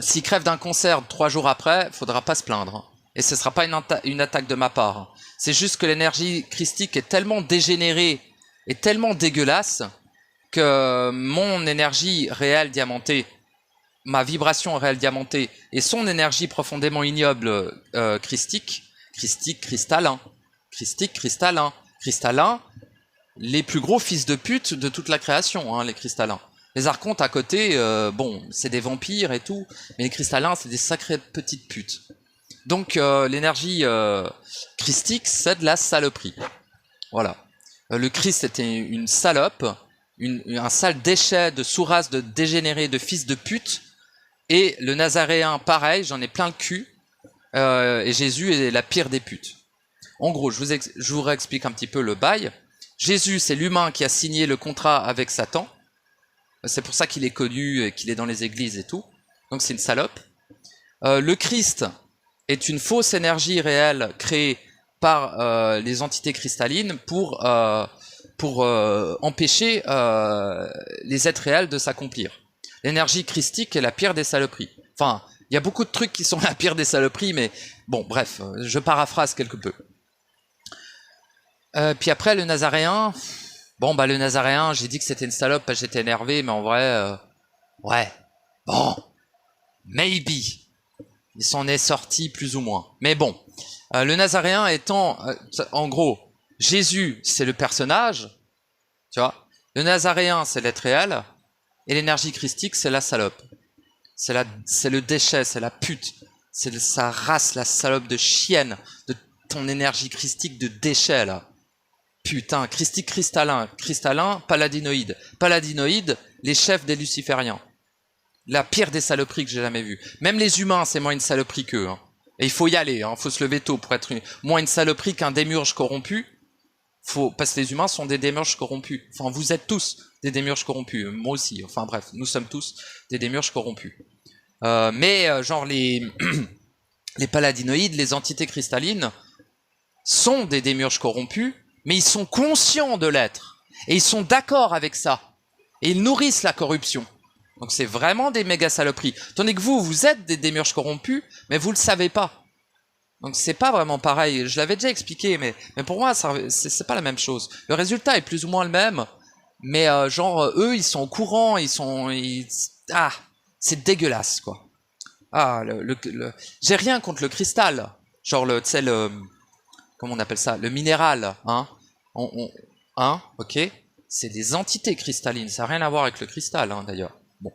S'il crève d'un cancer 3 jours après, faudra pas se plaindre. Et ce sera pas une attaque de ma part. C'est juste que l'énergie christique est tellement dégénérée et tellement dégueulasse que mon énergie réelle diamantée, ma vibration réelle diamantée et son énergie profondément ignoble cristallin, les plus gros fils de pute de toute la création, hein, les cristallins. Les archontes à côté, bon, c'est des vampires et tout, mais les cristallins, c'est des sacrées petites putes. Donc l'énergie christique, c'est de la saloperie. Voilà. Le Christ était une salope, un sale déchet de sous-race de dégénérés, de fils de pute. Et le Nazaréen, pareil, j'en ai plein le cul. Et Jésus est la pire des putes. En gros, je vous réexplique un petit peu le bail. Jésus, c'est l'humain qui a signé le contrat avec Satan. C'est pour ça qu'il est connu et qu'il est dans les églises et tout. Donc c'est une salope. Le Christ est une fausse énergie réelle créée par les entités cristallines pour empêcher les êtres réels de s'accomplir. L'énergie christique est la pire des saloperies. Enfin, il y a beaucoup de trucs qui sont la pire des saloperies, mais bon, bref, je paraphrase quelque peu. Puis après, le Nazaréen... Bon, bah le Nazaréen, j'ai dit que c'était une salope parce que j'étais énervé, mais en vrai... ouais, bon, maybe. Il s'en est sorti plus ou moins. Mais bon, le Nazaréen étant... en gros, Jésus, c'est le personnage, tu vois. Le Nazaréen, c'est l'être réel. Et l'énergie christique, c'est la salope. C'est le déchet, c'est la pute. C'est sa race, la salope de chienne, de ton énergie christique de déchet, là. Putain, christique cristallin, paladinoïde. Paladinoïde, les chefs des lucifériens. La pire des saloperies que j'ai jamais vues. Même les humains, c'est moins une saloperie qu'eux. Hein. Et il faut y aller, hein. Faut se lever tôt pour être moins une saloperie qu'un démiurge corrompu. Parce que les humains sont des démiurges corrompus. Enfin, vous êtes tous des démiurges corrompus. Moi aussi. Enfin bref, nous sommes tous des démiurges corrompus. Genre les paladinoïdes, les entités cristallines, sont des démiurges corrompus, mais ils sont conscients de l'être. Et ils sont d'accord avec ça. Et ils nourrissent la corruption. Donc c'est vraiment des méga saloperies. Tandis que vous êtes des démiurges corrompus, mais vous le savez pas. Donc c'est pas vraiment pareil. Je l'avais déjà expliqué, mais pour moi, c'est pas la même chose. Le résultat est plus ou moins le même, mais eux, ils sont au courant, ah, c'est dégueulasse, quoi. Ah, j'ai rien contre le cristal. Genre tu sais, comment on appelle ça? Le minéral, hein? Hein? Ok? C'est des entités cristallines, ça n'a rien à voir avec le cristal, hein, d'ailleurs. Bon.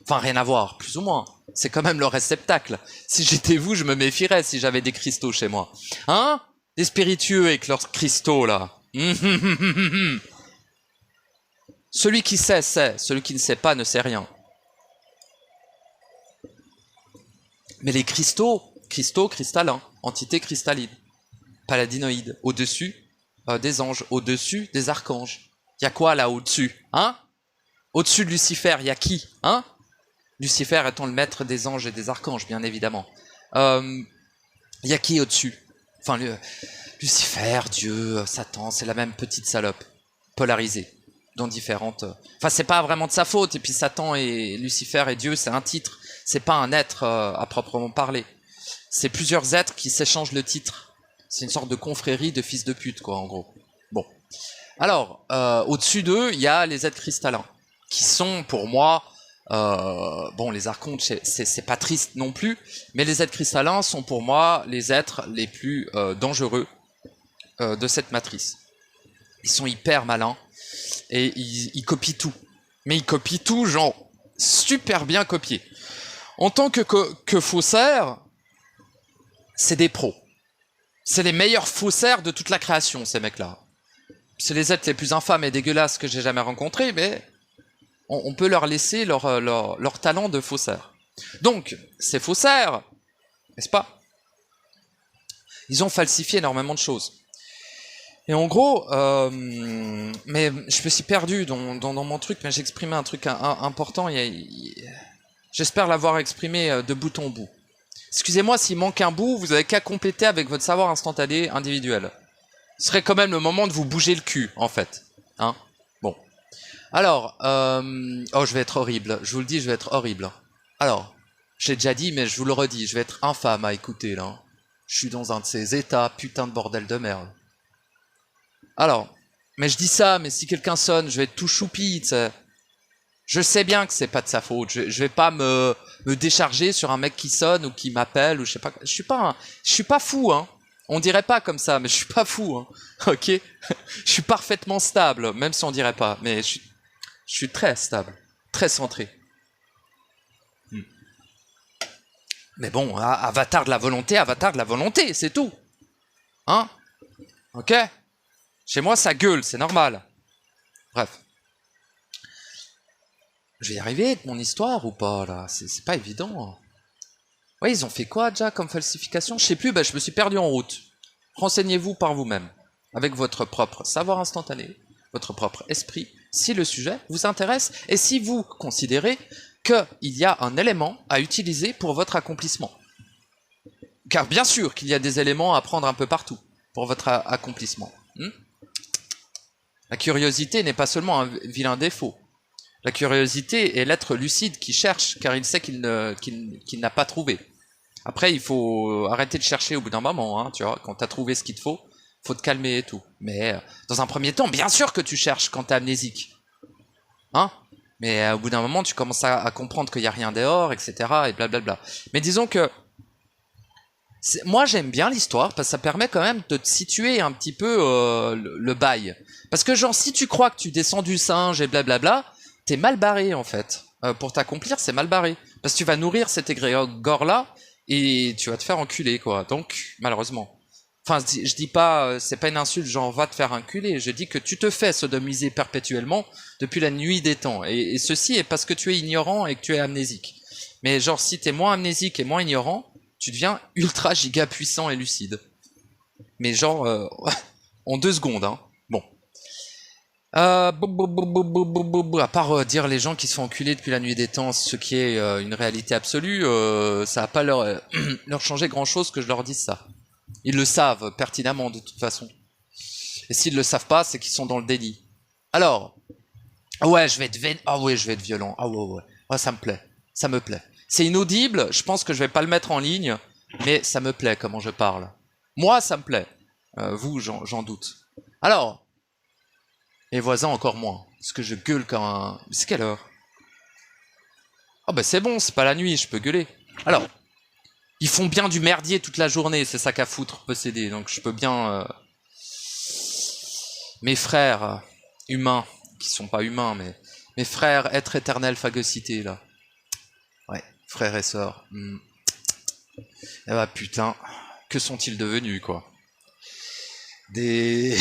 Enfin, rien à voir, plus ou moins. C'est quand même le réceptacle. Si j'étais vous, je me méfierais si j'avais des cristaux chez moi. Hein? Des spiritueux avec leurs cristaux, là. Celui qui sait, sait. Celui qui ne sait pas ne sait rien. Mais les cristaux, cristallins, entités cristallines, paladinoïdes, au-dessus des anges, au-dessus des archanges. Il y a quoi là au-dessus? Hein? Au-dessus de Lucifer, il y a qui? Hein? Lucifer étant le maître des anges et des archanges, bien évidemment. Il y a qui au-dessus? Enfin, Lucifer, Dieu, Satan, c'est la même petite salope, polarisée, dans différentes... Enfin, c'est pas vraiment de sa faute, et puis Satan et Lucifer et Dieu, c'est un titre, c'est pas un être à proprement parler. C'est plusieurs êtres qui s'échangent le titre. C'est une sorte de confrérie de fils de pute, quoi, en gros. Bon. Alors, au-dessus d'eux, il y a les êtres cristallins, qui sont, pour moi... bon, les archontes, c'est pas triste non plus, mais les êtres cristallins sont pour moi les êtres les plus dangereux de cette matrice. Ils sont hyper malins et ils copient tout. Mais ils copient tout, genre, super bien copié. En tant que faussaires, c'est des pros. C'est les meilleurs faussaires de toute la création, ces mecs-là. C'est les êtres les plus infâmes et dégueulasses que j'ai jamais rencontrés, mais... on peut leur laisser leur talent de faussaire. Donc, ces faussaires, n'est-ce pas? Ils ont falsifié énormément de choses. Et en gros, mais je me suis perdu dans mon truc, mais j'exprimais un truc important. J'espère l'avoir exprimé de bout en bout. Excusez-moi s'il manque un bout, vous n'avez qu'à compléter avec votre savoir instantané individuel. Ce serait quand même le moment de vous bouger le cul, en fait. Hein? Bon. Alors, oh, je vais être horrible. Je vous le dis, je vais être horrible. Alors, j'ai déjà dit, mais je vous le redis, je vais être infâme à écouter, là. Je suis dans un de ces états, putain de bordel de merde. Alors, mais je dis ça, mais si quelqu'un sonne, je vais être tout choupi, tu sais. Je sais bien que c'est pas de sa faute. Je vais pas me décharger sur un mec qui sonne ou qui m'appelle ou je sais pas. Je suis pas fou, hein. On dirait pas comme ça, mais je suis pas fou, hein. Ok. Je suis parfaitement stable, même si on dirait pas. Mais je suis très stable, très centré. Mais bon, avatar de la volonté, c'est tout. Hein? Ok? Chez moi, ça gueule, c'est normal. Bref. Je vais y arriver avec mon histoire ou pas, là? C'est pas évident. Ouais, ils ont fait quoi, déjà, comme falsification? Je sais plus, je me suis perdu en route. Renseignez-vous par vous-même, avec votre propre savoir instantané, votre propre esprit, si le sujet vous intéresse et si vous considérez qu'il y a un élément à utiliser pour votre accomplissement. Car bien sûr qu'il y a des éléments à prendre un peu partout pour votre accomplissement. La curiosité n'est pas seulement un vilain défaut. La curiosité est l'être lucide qui cherche, car il sait qu'il n'a pas trouvé. Après, il faut arrêter de chercher au bout d'un moment, hein, tu vois. Quand t'as trouvé ce qu'il te faut te calmer et tout. Mais dans un premier temps, bien sûr que tu cherches quand t'es amnésique. Hein? Mais au bout d'un moment, tu commences à comprendre qu'il n'y a rien dehors, etc. et blablabla. Mais disons que moi, j'aime bien l'histoire parce que ça permet quand même de te situer un petit peu le bail. Parce que genre, si tu crois que tu descends du singe et blablabla, t'es mal barré en fait. Pour t'accomplir, c'est mal barré. Parce que tu vas nourrir cet égrégore-là et tu vas te faire enculer, quoi. Donc, malheureusement. Enfin, je dis pas, c'est pas une insulte, genre va te faire enculer. Je dis que tu te fais sodomiser perpétuellement depuis la nuit des temps. Et ceci est parce que tu es ignorant et que tu es amnésique. Mais genre, si t'es moins amnésique et moins ignorant, tu deviens ultra giga puissant et lucide. Mais genre, en 2 secondes, hein. Bon. À part dire les gens qui se font enculer depuis la nuit des temps, ce qui est une réalité absolue, ça va pas leur changer grand chose que je leur dise ça. Ils le savent pertinemment de toute façon. Et s'ils le savent pas, c'est qu'ils sont dans le déni. Alors, ouais, je vais être violent. Ah ouais. Ouais, ça me plaît. Ça me plaît. C'est inaudible, je pense que je vais pas le mettre en ligne, mais ça me plaît comment je parle. Moi, ça me plaît. Vous, j'en doute. Alors, les voisins encore moins. Parce que je gueule comme un... C'est quelle heure? Ah bah c'est bon, c'est pas la nuit, je peux gueuler. Alors, ils font bien du merdier toute la journée, c'est ça qu'à foutre, posséder. Donc je peux bien... Mes frères humains, qui sont pas humains, mais... Mes frères, être éternel phagocyté, là. Ouais, frères et sœurs. Eh bah putain, que sont-ils devenus, quoi? Des...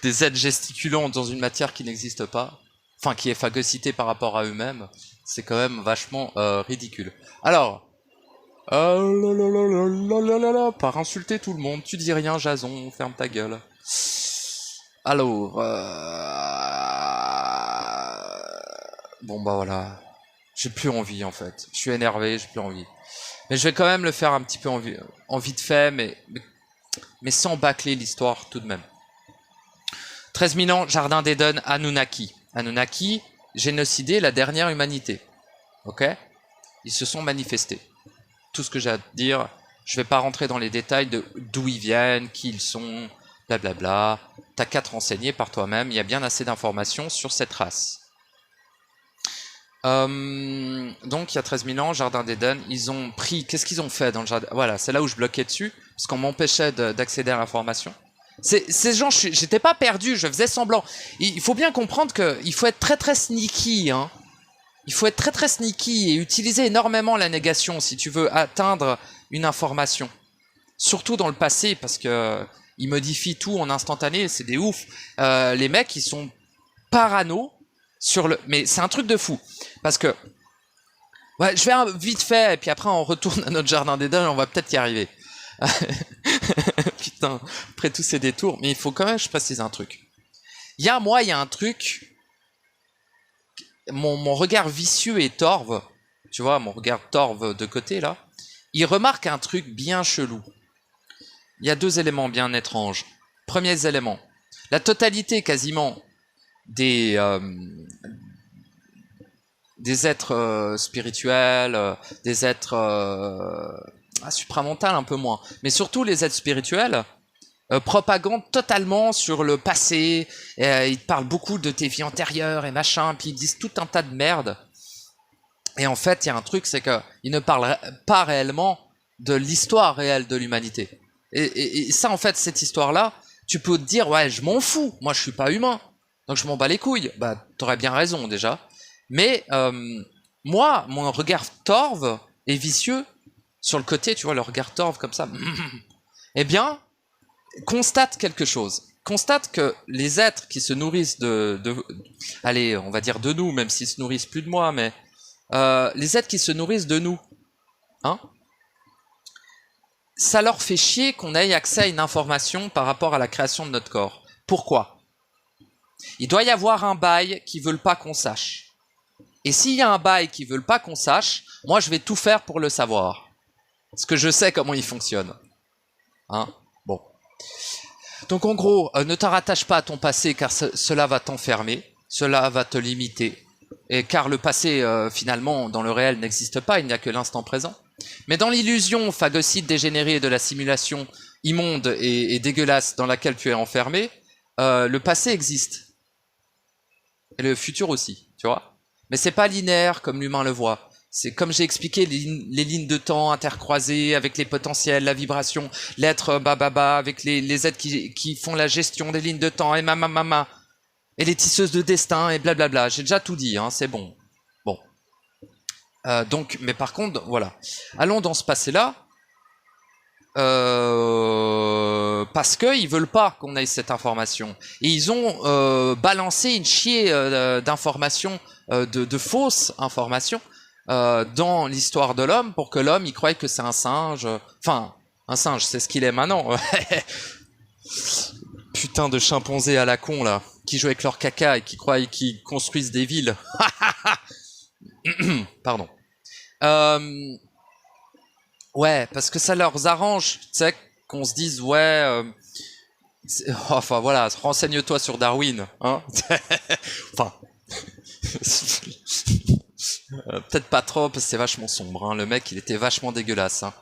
des êtres gesticulants dans une matière qui n'existe pas, enfin qui est phagocytée par rapport à eux-mêmes, c'est quand même vachement ridicule. Alors, par insulter tout le monde, tu dis rien, Jason, ferme ta gueule. Alors, bon bah voilà, j'ai plus envie en fait, je suis énervé, j'ai plus envie. Mais je vais quand même le faire un petit peu en vite fait, mais sans bâcler l'histoire tout de même. 13 000 ans, Jardin d'Eden, Anunnaki. Anunnaki, génocidé la dernière humanité. Ok? Ils se sont manifestés. Tout ce que j'ai à te dire, je vais pas rentrer dans les détails de d'où ils viennent, qui ils sont, blablabla. T'as qu'à te renseigner par toi-même, il y a bien assez d'informations sur cette race. Donc il y a 13 000 ans, Jardin d'Eden, ils ont pris... Qu'est-ce qu'ils ont fait dans le jardin? Voilà, c'est là où je bloquais dessus, parce qu'on m'empêchait d'accéder à l'information. Ces gens, j'étais pas perdu, je faisais semblant. Il faut bien comprendre qu'il faut être très très sneaky, hein. Il faut être très très sneaky et utiliser énormément la négation si tu veux atteindre une information. Surtout dans le passé, parce que ils modifient tout en instantané, c'est des oufs. Les mecs, ils sont parano sur le... Mais c'est un truc de fou. Parce que... Ouais, je vais vite fait, et puis après on retourne à notre jardin d'Éden, on va peut-être y arriver. Putain, après tous ces détours, mais il faut quand même que je précise un truc. Il y a un truc, mon regard vicieux et torve, tu vois, mon regard torve de côté là, il remarque un truc bien chelou. Il y a deux éléments bien étranges. Premier élément, la totalité quasiment des êtres spirituels, des êtres supramentales un peu moins, mais surtout les êtres spirituels propagandent totalement sur le passé, ils te parlent beaucoup de tes vies antérieures et machin, puis ils disent tout un tas de merde. Et en fait, il y a un truc, c'est qu'ils ne parlent pas réellement de l'histoire réelle de l'humanité. Et ça, en fait, cette histoire-là, tu peux te dire, ouais, je m'en fous, moi je suis pas humain, donc je m'en bats les couilles. Bah, t'aurais bien raison déjà. Mais moi, mon regard torve et vicieux, sur le côté, tu vois, le regard torve comme ça, eh bien, constate quelque chose. Constate que les êtres qui se nourrissent allez, on va dire de nous, même s'ils se nourrissent plus de moi, mais les êtres qui se nourrissent de nous, hein, ça leur fait chier qu'on ait accès à une information par rapport à la création de notre corps. Pourquoi? Il doit y avoir un bail qu'ils veulent pas qu'on sache. Et s'il y a un bail qu'ils veulent pas qu'on sache, moi je vais tout faire pour le savoir. Parce que je sais comment il fonctionne. Hein? Bon. Donc en gros, ne te rattache pas à ton passé car cela va t'enfermer, cela va te limiter. Et car le passé, finalement, dans le réel n'existe pas, il n'y a que l'instant présent. Mais dans l'illusion phagocyte dégénérée de la simulation immonde et dégueulasse dans laquelle tu es enfermé, le passé existe. Et le futur aussi, tu vois. Mais c'est pas linéaire comme l'humain le voit. C'est comme j'ai expliqué les lignes de temps intercroisées avec les potentiels, la vibration, l'être bababa, avec les êtres qui font la gestion des lignes de temps, et mama, et les tisseuses de destin, et blablabla. J'ai déjà tout dit, hein, c'est bon. Bon. Donc, mais par contre, voilà. Allons dans ce passé-là. Parce qu'ils veulent pas qu'on ait cette information. Et ils ont balancé une chier d'informations, de fausses informations, dans l'histoire de l'homme pour que l'homme il croie que c'est un singe. Enfin, un singe, c'est ce qu'il est maintenant. Putain de chimpanzés à la con là, qui jouent avec leur caca et qui croient qu'ils construisent des villes. Pardon. Ouais, parce que ça leur arrange, tu sais, qu'on se dise ouais. Enfin voilà, renseigne-toi sur Darwin, hein. Enfin. Peut-être pas trop, parce que c'est vachement sombre. Hein. Le mec, il était vachement dégueulasse. Hein.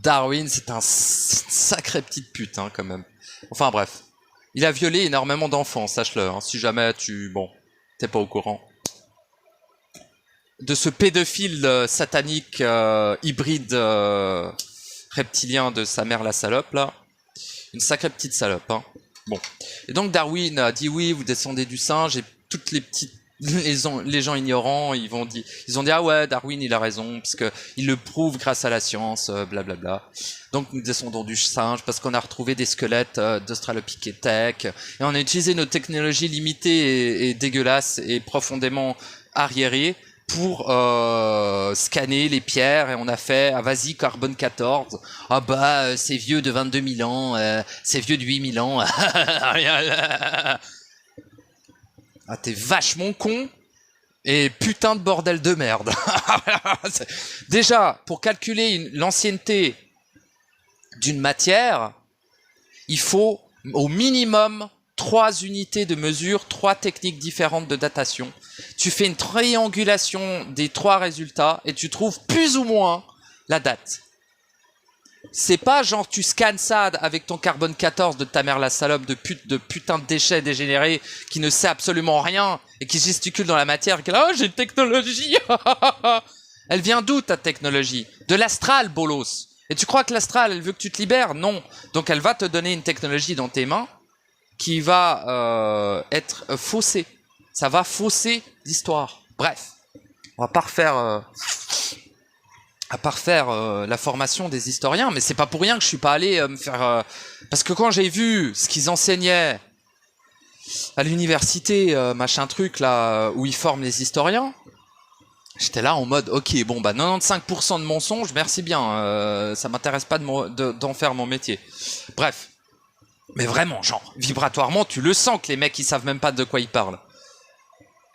Darwin, c'est une sacrée petite pute, hein, quand même. Enfin bref. Il a violé énormément d'enfants, sache-le. Hein, si jamais bon, t'es pas au courant. De ce pédophile satanique hybride reptilien de sa mère la salope, là. Une sacrée petite salope, hein. Bon. Et donc Darwin a dit oui, vous descendez du singe, et toutes les petites les gens ignorants, ils ont dit ah ouais, Darwin il a raison parce que il le prouve grâce à la science, blablabla. Donc nous descendons du singe parce qu'on a retrouvé des squelettes d'Australopithèque et on a utilisé nos technologies limitées et dégueulasses et profondément arriérées pour scanner les pierres et on a fait vas-y carbone 14. Ah bah c'est vieux de 22 000 ans, c'est vieux de 8 000 ans. Ah, t'es vachement con et putain de bordel de merde. Déjà, pour calculer l'ancienneté d'une matière, il faut au minimum 3 unités de mesure, 3 techniques différentes de datation. Tu fais une triangulation des 3 résultats et tu trouves plus ou moins la date. C'est pas genre tu scannes ça avec ton carbone 14 de ta mère la salope de putain de déchets dégénérés qui ne sait absolument rien et qui gesticule dans la matière et qui est là, oh j'ai une technologie. Elle vient d'où ta technologie? De l'astral, bolos. Et tu crois que l'astral elle veut que tu te libères? Non. Donc elle va te donner une technologie dans tes mains qui va être faussée. Ça va fausser l'histoire. Bref, on va pas refaire la formation des historiens, mais c'est pas pour rien que je suis pas allé me faire... parce que quand j'ai vu ce qu'ils enseignaient à l'université, machin truc, là, où ils forment les historiens, j'étais là en mode, ok, bon, bah 95% de mensonges, merci bien, ça m'intéresse pas d'en faire mon métier. Bref. Mais vraiment, genre, vibratoirement, tu le sens que les mecs, ils savent même pas de quoi ils parlent.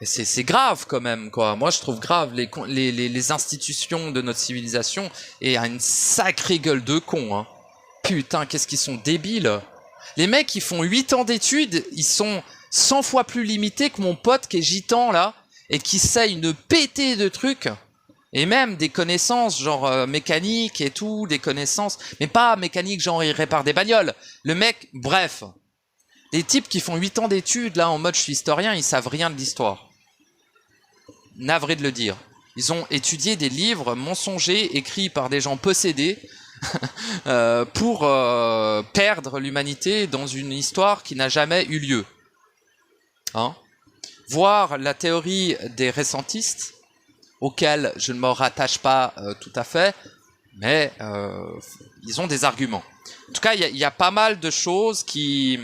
Et c'est grave quand même, quoi. Moi, je trouve grave les institutions de notre civilisation et à une sacrée gueule de con. Hein. Putain, qu'est-ce qu'ils sont débiles. Les mecs, ils font 8 ans d'études, ils sont 100 fois plus limités que mon pote qui est gitan, là, et qui sait une pétée de trucs. Et même des connaissances, genre mécanique et tout, des connaissances. Mais pas mécanique, genre il répare des bagnoles. Le mec, bref. Les types qui font 8 ans d'études, là, en mode je suis historien, ils savent rien de l'histoire. Navré de le dire. Ils ont étudié des livres mensongers écrits par des gens possédés pour perdre l'humanité dans une histoire qui n'a jamais eu lieu. Hein? Voir la théorie des récentistes, auxquels je ne me rattache pas tout à fait, mais ils ont des arguments. En tout cas, il y a pas mal de choses qui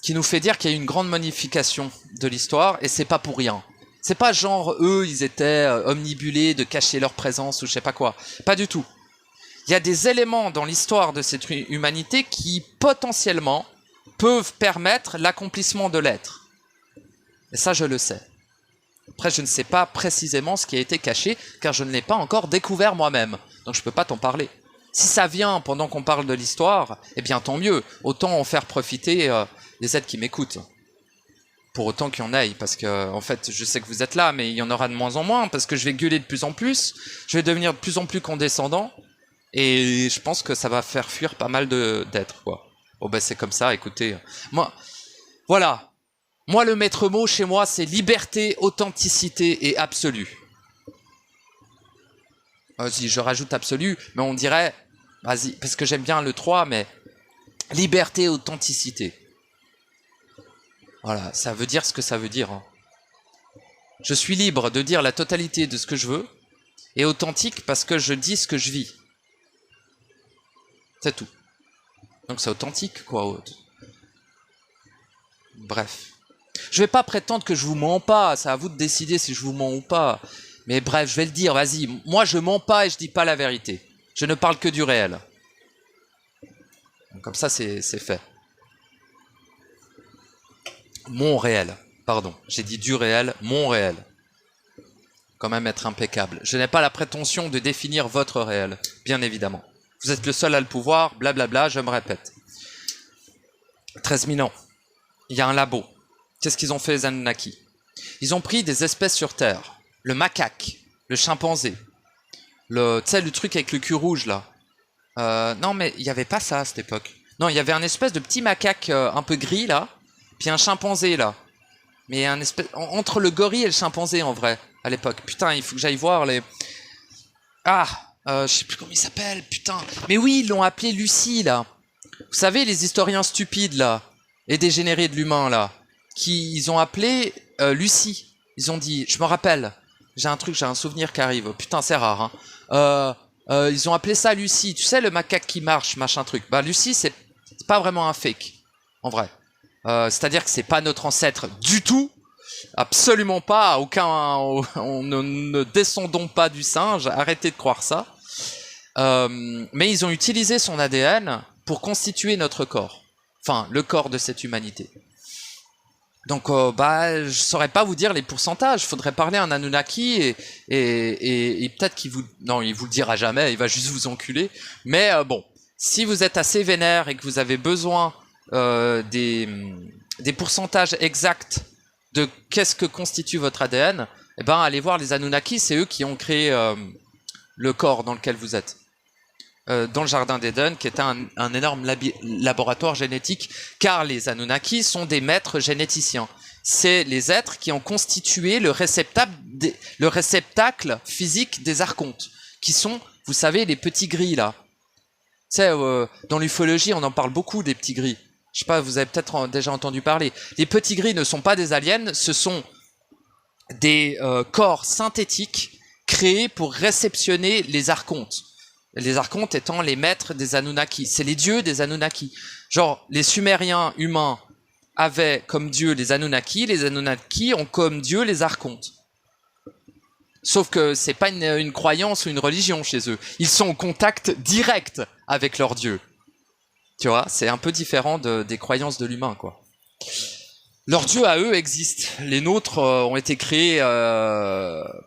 nous fait dire qu'il y a eu une grande modification de l'histoire, et c'est pas pour rien. C'est pas genre, eux, ils étaient omnibulés de cacher leur présence ou je sais pas quoi. Pas du tout. Il y a des éléments dans l'histoire de cette humanité qui, potentiellement, peuvent permettre l'accomplissement de l'être. Et ça, je le sais. Après, je ne sais pas précisément ce qui a été caché, car je ne l'ai pas encore découvert moi-même. Donc je peux pas t'en parler. Si ça vient pendant qu'on parle de l'histoire, eh bien tant mieux. Autant en faire profiter les êtres qui m'écoutent. Pour autant qu'il y en aille, parce que en fait, je sais que vous êtes là, mais il y en aura de moins en moins, parce que je vais gueuler de plus en plus, je vais devenir de plus en plus condescendant, et je pense que ça va faire fuir pas mal d'êtres, quoi. Bon ben c'est comme ça, écoutez. Moi, voilà. Moi, le maître mot chez moi, c'est liberté, authenticité et absolu. Vas-y, je rajoute absolu, mais on dirait, vas-y, parce que j'aime bien le 3, mais liberté, authenticité. Voilà, ça veut dire ce que ça veut dire. Hein. Je suis libre de dire la totalité de ce que je veux, et authentique parce que je dis ce que je vis. C'est tout. Donc c'est authentique, quoi. Bref. Je vais pas prétendre que je vous mens pas, c'est à vous de décider si je vous mens ou pas. Mais bref, je vais le dire, vas-y. Moi, je mens pas et je dis pas la vérité. Je ne parle que du réel. Donc, comme ça, c'est fait. Mon réel, pardon. J'ai dit du réel, mon réel. Quand même être impeccable. Je n'ai pas la prétention de définir votre réel, bien évidemment. Vous êtes le seul à le pouvoir, blablabla, je me répète. 13 000 ans. Il y a un labo. Qu'est-ce qu'ils ont fait les Anunnaki? Ils ont pris des espèces sur Terre. le macaque, le chimpanzé, tu sais, le truc avec le cul rouge là. Non, mais il n'y avait pas ça à cette époque. Non, il y avait un espèce de petit macaque un peu gris là, puis un chimpanzé là. Mais un espèce entre le gorille et le chimpanzé en vrai à l'époque. Putain, il faut que j'aille voir les. Ah, je sais plus comment il s'appelle. Putain. Mais oui, ils l'ont appelé Lucie là. Vous savez, les historiens stupides là et dégénérés de l'humain là, ils ont appelé Lucie. Ils ont dit, je me rappelle. J'ai un souvenir qui arrive. Putain, c'est rare. Hein. Ils ont appelé ça Lucie. Tu sais, le macaque qui marche, machin truc. Bah, Lucie, c'est pas vraiment un fake, en vrai. C'est-à-dire que c'est pas notre ancêtre du tout. Absolument pas. Ne descendons pas du singe. Arrêtez de croire ça. Mais ils ont utilisé son ADN pour constituer notre corps. Enfin, le corps de cette humanité. Donc, je saurais pas vous dire les pourcentages. Faudrait parler à un Anunnaki et peut-être qu'il vous, non, il vous le dira jamais. Il va juste vous enculer. Mais bon, si vous êtes assez vénère et que vous avez besoin des pourcentages exacts de qu'est-ce que constitue votre ADN, eh ben, allez voir les Anunnaki. C'est eux qui ont créé le corps dans lequel vous êtes. Dans le jardin d'Eden, qui est un énorme laboratoire génétique, car les Anunnaki sont des maîtres généticiens. C'est les êtres qui ont constitué le réceptacle physique des archontes, qui sont, vous savez, les petits gris là. Tu sais, dans l'ufologie, on en parle beaucoup des petits gris. Je sais pas, vous avez peut-être déjà entendu parler. Les petits gris ne sont pas des aliens, ce sont des corps synthétiques créés pour réceptionner les archontes. Les archontes étant les maîtres des Anunnaki. C'est les dieux des Anunnaki. Genre, les Sumériens humains avaient comme dieu les Anunnaki ont comme dieu les archontes. Sauf que c'est pas une croyance ou une religion chez eux. Ils sont en contact direct avec leur dieu. Tu vois, c'est un peu différent des croyances de l'humain, quoi. Leurs dieux à eux existent. Les nôtres ont été créés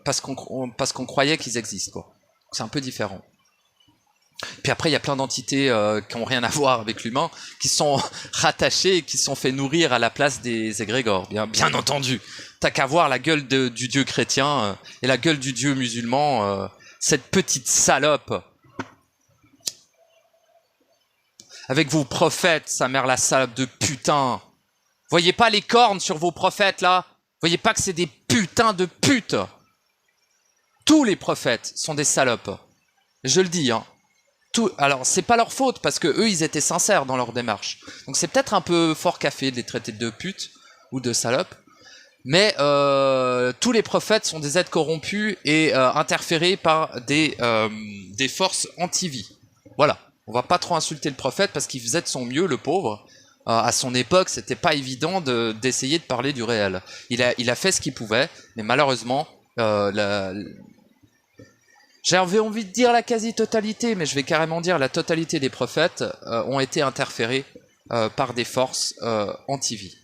parce qu'on croyait qu'ils existent, quoi. C'est un peu différent. Puis après, il y a plein d'entités qui n'ont rien à voir avec l'humain, qui sont rattachées et qui sont fait nourrir à la place des égrégores, bien entendu. T'as qu'à voir la gueule du dieu chrétien et la gueule du dieu musulman, cette petite salope. Avec vos prophètes, sa mère la salope de putain. Voyez pas les cornes sur vos prophètes, là? Voyez pas que c'est des putains de putes? Tous les prophètes sont des salopes. Je le dis, hein. Alors, c'est pas leur faute, parce que eux, ils étaient sincères dans leur démarche. Donc c'est peut-être un peu fort café de les traiter de putes ou de salopes. Mais tous les prophètes sont des êtres corrompus et interférés par des forces anti-vie. Voilà. On va pas trop insulter le prophète parce qu'il faisait de son mieux, le pauvre. À son époque, c'était pas évident d'essayer de parler du réel. Il a fait ce qu'il pouvait, mais malheureusement, j'avais envie de dire la quasi-totalité, mais je vais carrément dire la totalité des prophètes ont été interférés par des forces anti-vie.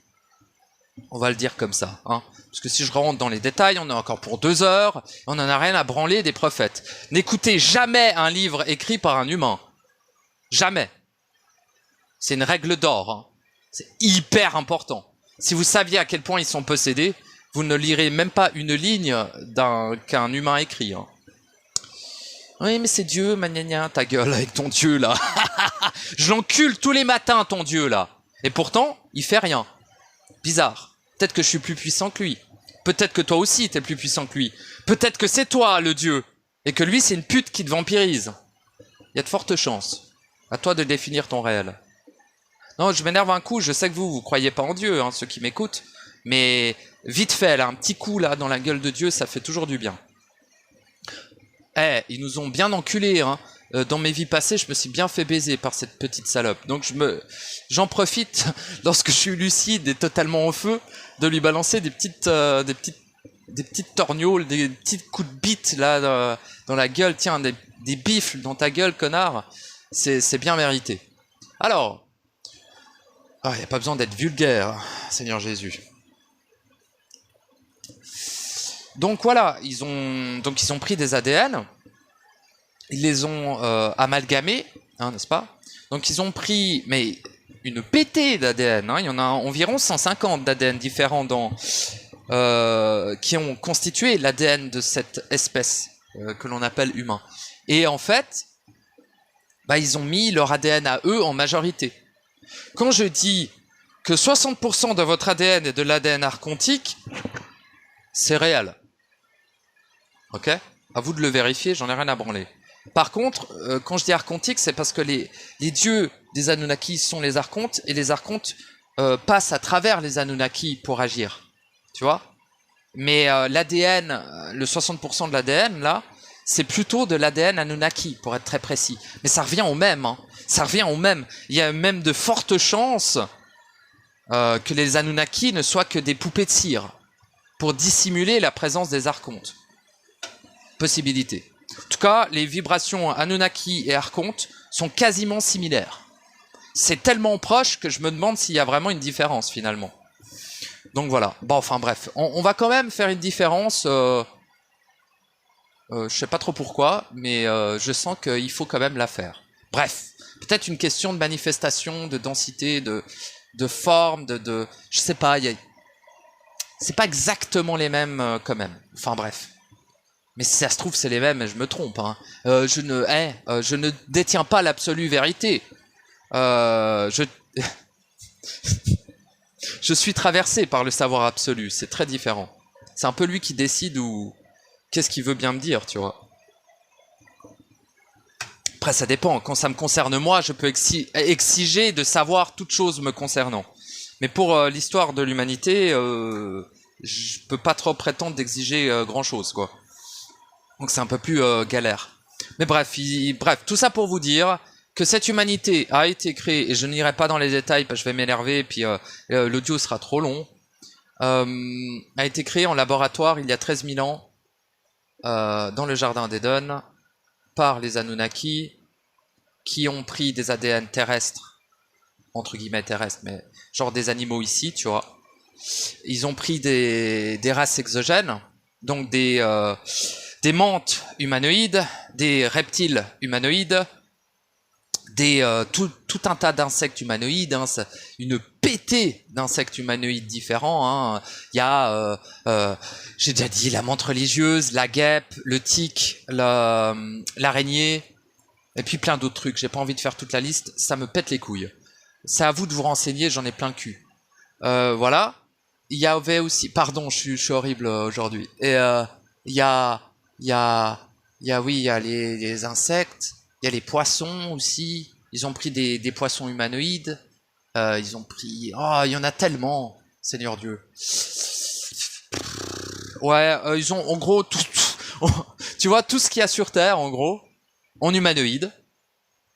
On va le dire comme ça, hein. Parce que si je rentre dans les détails, on est encore pour 2 heures, on n'en a rien à branler des prophètes. N'écoutez jamais un livre écrit par un humain. Jamais. C'est une règle d'or, hein. C'est hyper important. Si vous saviez à quel point ils sont possédés, vous ne lirez même pas une ligne qu'un humain écrit, hein. Oui, mais c'est Dieu, magnagna, ta gueule avec ton Dieu, là. Je l'encule tous les matins, ton Dieu, là. Et pourtant, il fait rien. Bizarre. Peut-être que je suis plus puissant que lui. Peut-être que toi aussi, t'es plus puissant que lui. Peut-être que c'est toi, le Dieu. Et que lui, c'est une pute qui te vampirise. Il y a de fortes chances. À toi de définir ton réel. Non, je m'énerve un coup. Je sais que vous croyez pas en Dieu, hein, ceux qui m'écoutent. Mais vite fait, là, un petit coup, là, dans la gueule de Dieu, ça fait toujours du bien. Ils nous ont bien enculés, hein. Dans mes vies passées, je me suis bien fait baiser par cette petite salope. Donc j'en profite, lorsque je suis lucide et totalement au feu, de lui balancer des petites torgnoles, des petits coups de bite là dans la gueule. Tiens, des bifles dans ta gueule, connard. C'est bien mérité. Alors, il n'y a pas besoin d'être vulgaire, Seigneur Jésus. Donc voilà, ils ont pris des ADN, ils les ont amalgamés, hein, n'est-ce pas? Donc ils ont pris, mais une pétée d'ADN, hein, il y en a environ 150 d'ADN différents dans qui ont constitué l'ADN de cette espèce que l'on appelle humain. Et en fait, bah, ils ont mis leur ADN à eux en majorité. Quand je dis que 60% de votre ADN est de l'ADN archontique, c'est réel. Ok ? À vous de le vérifier, j'en ai rien à branler. Par contre, quand je dis archontique, c'est parce que les dieux des Anunnaki sont les archontes, et les archontes passent à travers les Anunnaki pour agir. Tu vois ? Mais l'ADN, le 60% de l'ADN, là, c'est plutôt de l'ADN Anunnaki, pour être très précis. Mais ça revient au même. Hein. Ça revient au même. Il y a même de fortes chances que les Anunnaki ne soient que des poupées de cire, pour dissimuler la présence des archontes. Possibilité. En tout cas, les vibrations Anunnaki et archontes sont quasiment similaires. C'est tellement proche que je me demande s'il y a vraiment une différence, finalement. Donc voilà. Bon, enfin bref. On va quand même faire une différence... je sais pas trop pourquoi, mais je sens qu'il faut quand même la faire. Bref, peut-être une question de manifestation, de densité, de forme, je sais pas, c'est pas exactement les mêmes quand même. Enfin bref. Mais si ça se trouve, c'est les mêmes et je me trompe. Hein. Je ne détiens pas l'absolue vérité. Je suis traversé par le savoir absolu, c'est très différent. C'est un peu lui qui décide ou qu'est-ce qu'il veut bien me dire, tu vois. Après, ça dépend. Quand ça me concerne moi, je peux exiger de savoir toute chose me concernant. Mais pour l'histoire de l'humanité, je peux pas trop prétendre d'exiger grand-chose, quoi. Donc c'est un peu plus galère. Mais bref, tout ça pour vous dire que cette humanité a été créée, et je n'irai pas dans les détails parce que je vais m'énerver, et puis l'audio sera trop long, a été créée en laboratoire il y a 13 000 ans, dans le jardin d'Eden, par les Anunnaki, qui ont pris des ADN terrestres, entre guillemets terrestres, mais genre des animaux ici, tu vois. Ils ont pris des races exogènes, donc des mantes humanoïdes, des reptiles humanoïdes, tout un tas d'insectes humanoïdes, hein, une pétée d'insectes humanoïdes différents. Hein. Il y a, j'ai déjà dit, la menthe religieuse, la guêpe, le tic, l'araignée, et puis plein d'autres trucs. J'ai pas envie de faire toute la liste, ça me pète les couilles. C'est à vous de vous renseigner, j'en ai plein le cul. Voilà. Il y avait aussi, pardon, je suis horrible aujourd'hui. Et il y a les insectes, il y a les poissons aussi. Ils ont pris des poissons humanoïdes. Ils ont pris... Oh, il y en a tellement, Seigneur Dieu. Ouais, ils ont en gros tout, tu vois, tout ce qu'il y a sur Terre, en gros, en humanoïde.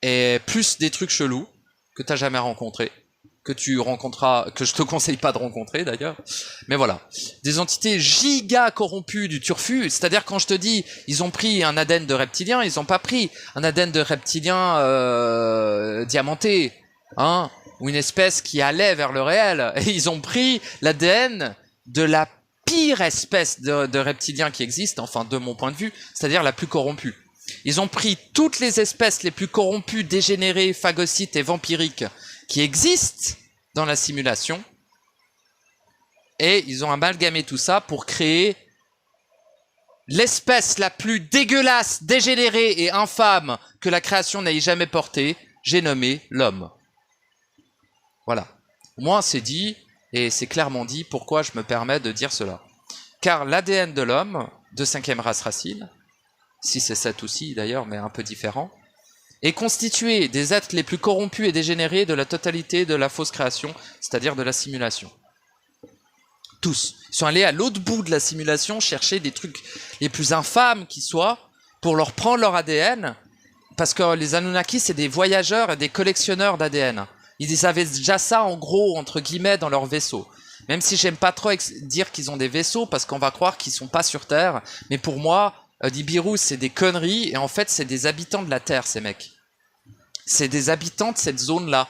Et plus des trucs chelous que t'as jamais rencontrés. Que tu rencontreras, que je te conseille pas de rencontrer d'ailleurs. Mais voilà. Des entités giga corrompues du turfu. C'est-à-dire quand je te dis, ils ont pris un ADN de reptilien, ils ont pas pris un ADN de reptilien diamanté. Hein, ou une espèce qui allait vers le réel. Et ils ont pris l'ADN de la pire espèce de reptilien qui existe, enfin de mon point de vue, c'est-à-dire la plus corrompue. Ils ont pris toutes les espèces les plus corrompues, dégénérées, phagocytes et vampiriques qui existent dans la simulation, et ils ont amalgamé tout ça pour créer l'espèce la plus dégueulasse, dégénérée et infâme que la création n'ait jamais portée. J'ai nommé l'homme. Voilà. Moi, c'est dit, et c'est clairement dit pourquoi je me permets de dire cela. Car l'ADN de l'homme, de 5e race racine, 6 et 7 aussi d'ailleurs, mais un peu différent, est constitué des êtres les plus corrompus et dégénérés de la totalité de la fausse création, c'est-à-dire de la simulation. Tous. Ils sont allés à l'autre bout de la simulation chercher des trucs les plus infâmes qui soient pour leur prendre leur ADN, parce que les Anunnaki, c'est des voyageurs et des collectionneurs d'ADN. Ils avaient déjà ça, en gros, entre guillemets, dans leur vaisseau. Même si j'aime pas trop dire qu'ils ont des vaisseaux, parce qu'on va croire qu'ils sont pas sur Terre, mais pour moi, Nibiru, c'est des conneries, et en fait, c'est des habitants de la Terre, ces mecs. C'est des habitants de cette zone-là.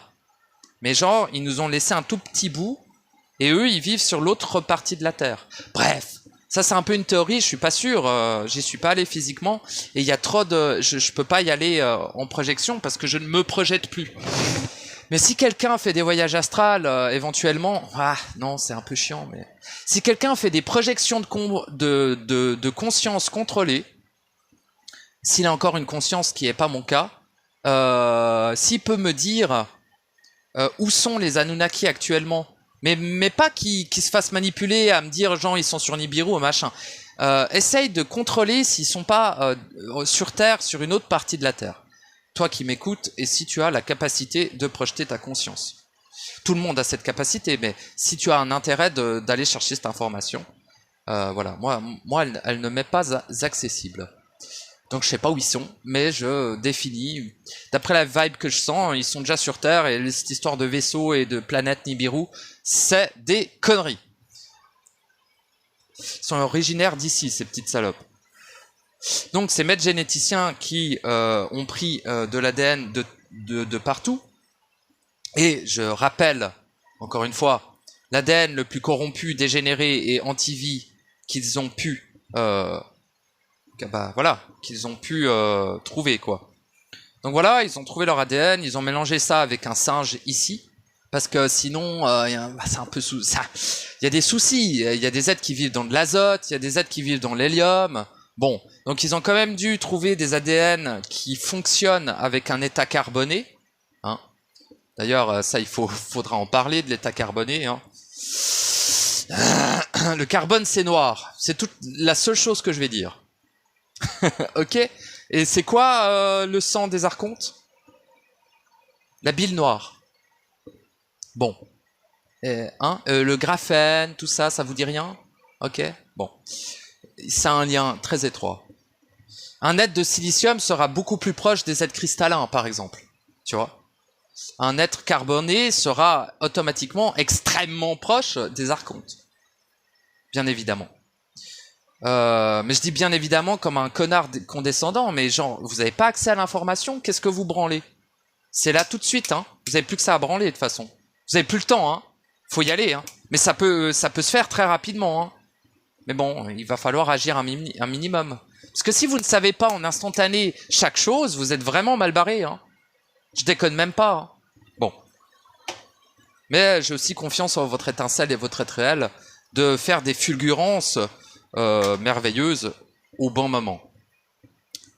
Mais genre, ils nous ont laissé un tout petit bout, et eux, ils vivent sur l'autre partie de la Terre. Bref, ça c'est un peu une théorie, je suis pas sûr, j'y suis pas allé physiquement, et il y a trop de... Je peux pas y aller en projection, parce que je ne me projette plus. Mais si quelqu'un fait des voyages astrales, éventuellement, ah non, c'est un peu chiant, mais si quelqu'un fait des projections de conscience contrôlées, s'il a encore une conscience qui n'est pas mon cas, s'il peut me dire où sont les Anunnaki actuellement, mais pas qui se fassent manipuler à me dire genre ils sont sur Nibiru ou machin. Essaye de contrôler s'ils sont pas sur Terre, sur une autre partie de la Terre. Toi qui m'écoutes, et si tu as la capacité de projeter ta conscience. Tout le monde a cette capacité, mais si tu as un intérêt d'aller chercher cette information, voilà, moi elle ne m'est pas accessible. Donc je sais pas où ils sont, mais je définis. D'après la vibe que je sens, ils sont déjà sur Terre, et cette histoire de vaisseau et de planète Nibiru, c'est des conneries. Ils sont originaires d'ici, ces petites salopes. Donc ces maîtres généticiens qui ont pris de l'ADN de partout, et je rappelle, encore une fois, l'ADN le plus corrompu, dégénéré et anti-vie qu'ils ont pu trouver, quoi. Donc voilà, ils ont trouvé leur ADN, ils ont mélangé ça avec un singe ici, parce que sinon, c'est un peu il y a des soucis, il y a des êtres qui vivent dans de l'azote, il y a des êtres qui vivent dans l'hélium. Bon, donc ils ont quand même dû trouver des ADN qui fonctionnent avec un état carboné. Hein. D'ailleurs, ça, faudra en parler de l'état carboné. Hein. Le carbone, c'est noir. C'est la seule chose que je vais dire. Ok. Et c'est quoi le sang des archontes? La bile noire. Bon. Le graphène, tout ça, ça vous dit rien? Ok. Bon. C'est un lien très étroit. Un être de silicium sera beaucoup plus proche des êtres cristallins, par exemple. Tu vois? Un être carboné sera automatiquement extrêmement proche des archontes. Bien évidemment. Mais je dis bien évidemment comme un connard condescendant, mais genre, vous n'avez pas accès à l'information, qu'est-ce que vous branlez? C'est là tout de suite, hein. Vous n'avez plus que ça à branler, de toute façon. Vous n'avez plus le temps, hein. Faut y aller, hein. Mais ça peut se faire très rapidement, hein. Mais bon, il va falloir agir un minimum. Parce que si vous ne savez pas en instantané chaque chose, vous êtes vraiment mal barré, hein. Je déconne même pas, hein. Bon. Mais j'ai aussi confiance en votre étincelle et votre être réel de faire des fulgurances merveilleuses au bon moment.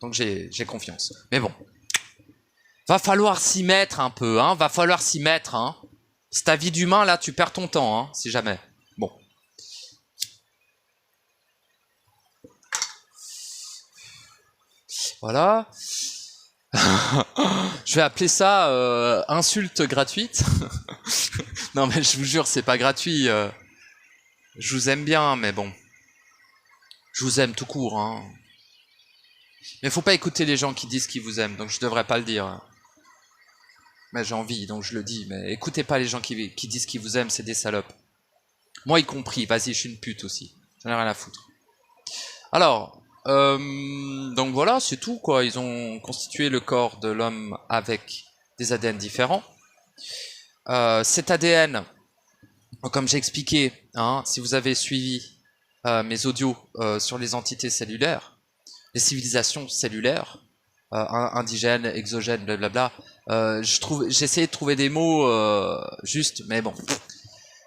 Donc j'ai confiance. Mais bon. Va falloir s'y mettre un peu, hein. Va falloir s'y mettre, hein. C'est ta vie d'humain, là, tu perds ton temps, hein, si jamais. Bon. Voilà. Je vais appeler ça insulte gratuite. Non mais je vous jure, c'est pas gratuit. Je vous aime bien, mais bon. Je vous aime tout court, hein. Mais faut pas écouter les gens qui disent qu'ils vous aiment, donc je devrais pas le dire. Mais j'ai envie, donc je le dis. Mais écoutez pas les gens qui disent qu'ils vous aiment, c'est des salopes. Moi y compris, vas-y, je suis une pute aussi. J'en ai rien à foutre. Alors, donc voilà, c'est tout, quoi. Ils ont constitué le corps de l'homme avec des ADN différents. Cet ADN, comme j'ai expliqué, hein, si vous avez suivi mes audios sur les entités cellulaires, les civilisations cellulaires, indigènes, exogènes, blablabla, j'ai essayé de trouver des mots justes, mais bon.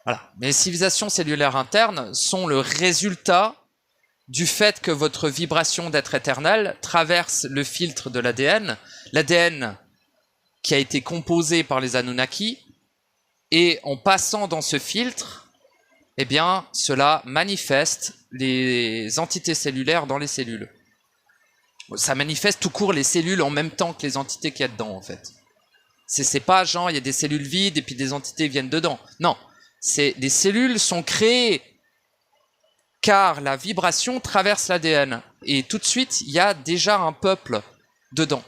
Voilà. Mais les civilisations cellulaires internes sont le résultat du fait que votre vibration d'être éternel traverse le filtre de l'ADN qui a été composé par les Anunnaki, et en passant dans ce filtre, eh bien, cela manifeste les entités cellulaires dans les cellules. Ça manifeste tout court les cellules en même temps que les entités qu'il y a dedans, en fait. C'est pas genre, il y a des cellules vides et puis des entités viennent dedans. Non, les cellules sont créées car la vibration traverse l'ADN. Et tout de suite, il y a déjà un peuple dedans.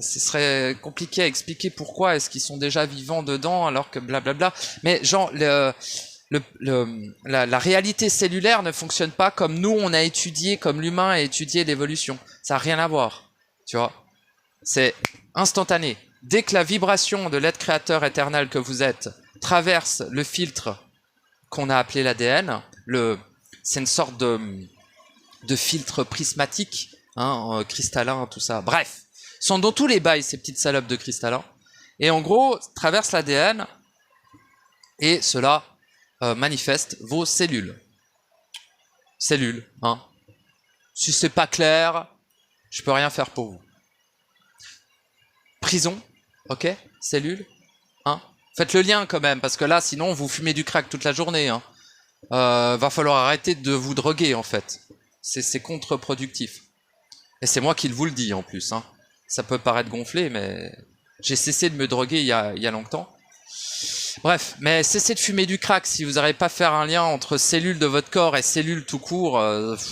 Ce serait compliqué à expliquer pourquoi est-ce qu'ils sont déjà vivants dedans alors que blablabla. Mais genre, la réalité cellulaire ne fonctionne pas comme nous, on a étudié, comme l'humain a étudié l'évolution. Ça n'a rien à voir, tu vois. C'est instantané. Dès que la vibration de l'être créateur éternel que vous êtes traverse le filtre qu'on a appelé l'ADN, c'est une sorte de filtre prismatique, hein, cristallin, tout ça. Bref, sont dans tous les bails, ces petites salopes de cristallin. Et en gros, traverse l'ADN et cela manifeste vos cellules. Cellules, hein. Si c'est pas clair, je peux rien faire pour vous. Prison, ok, cellules, hein. Faites le lien quand même, parce que là, sinon, vous fumez du crack toute la journée, hein. Va falloir arrêter de vous droguer, en fait. C'est contre-productif. Et c'est moi qui vous le dis, en plus, hein. Ça peut paraître gonflé, mais j'ai cessé de me droguer il y a longtemps. Bref, mais cessez de fumer du crack si vous n'arrivez pas à faire un lien entre cellules de votre corps et cellules tout court.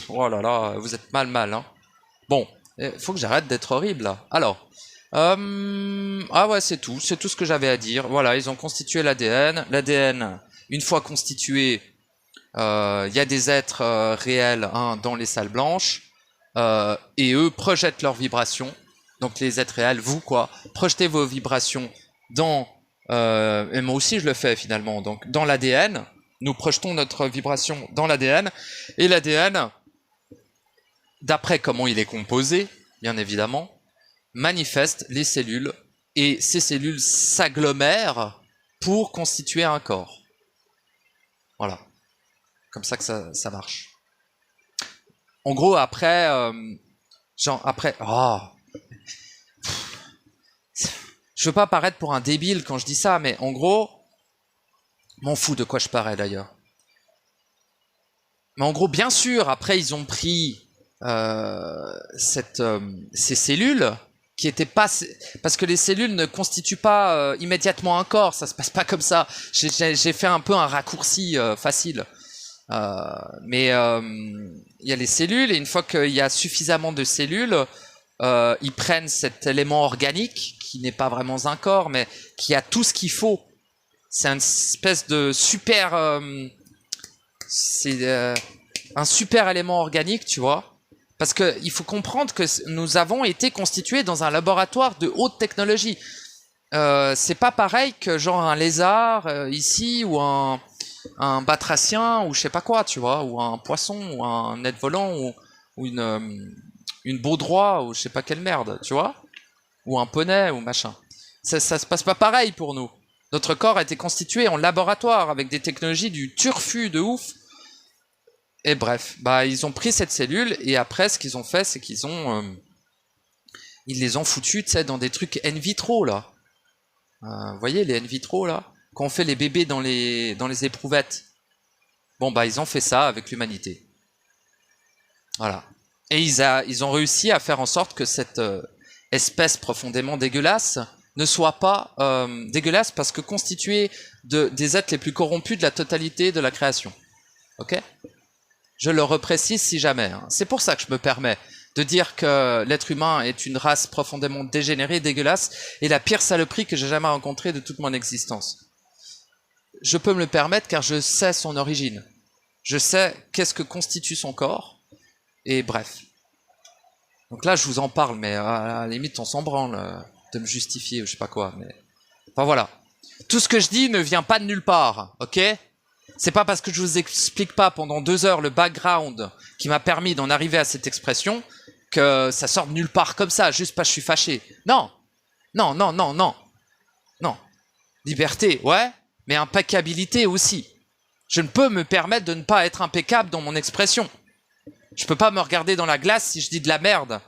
Oh là là, vous êtes mal, hein. Bon, faut que j'arrête d'être horrible, là. Alors, ah ouais, c'est tout ce que j'avais à dire. Voilà, ils ont constitué l'ADN. L'ADN, une fois constitué, il y a des êtres réels, hein, dans les salles blanches, et eux projettent leurs vibrations. Donc les êtres réels, vous quoi, projetez vos vibrations dans, et moi aussi je le fais finalement, donc dans l'ADN, nous projetons notre vibration dans l'ADN, et l'ADN, d'après comment il est composé, bien évidemment, manifeste les cellules, et ces cellules s'agglomèrent pour constituer un corps. Voilà, comme ça que ça marche. En gros, après, oh, je veux pas paraître pour un débile quand je dis ça, mais en gros, m'en fous de quoi je parais d'ailleurs. Mais en gros, bien sûr, après ils ont pris ces cellules qui étaient pas, parce que les cellules ne constituent pas immédiatement un corps, ça se passe pas comme ça. J'ai fait un peu un raccourci facile. Mais il y a les cellules, et une fois qu'il y a suffisamment de cellules, ils prennent cet élément organique qui n'est pas vraiment un corps, mais qui a tout ce qu'il faut. C'est une espèce de super, c'est un super élément organique, tu vois. Parce que il faut comprendre que nous avons été constitués dans un laboratoire de haute technologie. C'est pas pareil que genre un lézard ici, ou un batracien, ou je sais pas quoi, tu vois, ou un poisson, ou un être volant, ou une baudroie, ou je sais pas quelle merde, tu vois, ou un poney, ou machin. Ça se passe pas pareil pour nous. Notre corps a été constitué en laboratoire avec des technologies du turfu de ouf. Et bref, bah ils ont pris cette cellule, et après ce qu'ils ont fait, c'est qu'ils ont ils les ont foutus, tu sais, dans des trucs in vitro là. Vous voyez les in vitro là, quand on fait les bébés dans les éprouvettes. Bon bah ils ont fait ça avec l'humanité. Voilà. Et ils ont réussi à faire en sorte que cette espèce profondément dégueulasse ne soit pas dégueulasse, parce que constituée des êtres les plus corrompus de la totalité de la création. Ok ? Je le reprécise si jamais. Hein. C'est pour ça que je me permets de dire que l'être humain est une race profondément dégénérée, dégueulasse, et la pire saloperie que j'ai jamais rencontrée de toute mon existence. Je peux me le permettre car je sais son origine. Je sais qu'est-ce que constitue son corps, et bref. Donc là, je vous en parle, mais à la limite, on s'en branle de me justifier ou je sais pas quoi. Mais enfin voilà. Tout ce que je dis ne vient pas de nulle part, ok ? C'est pas parce que je vous explique pas pendant 2 heures le background qui m'a permis d'en arriver à cette expression que ça sort de nulle part comme ça, juste parce que je suis fâché. Non. Non. Non. Liberté, ouais, mais impeccabilité aussi. Je ne peux me permettre de ne pas être impeccable dans mon expression. Je peux pas me regarder dans la glace si je dis de la merde.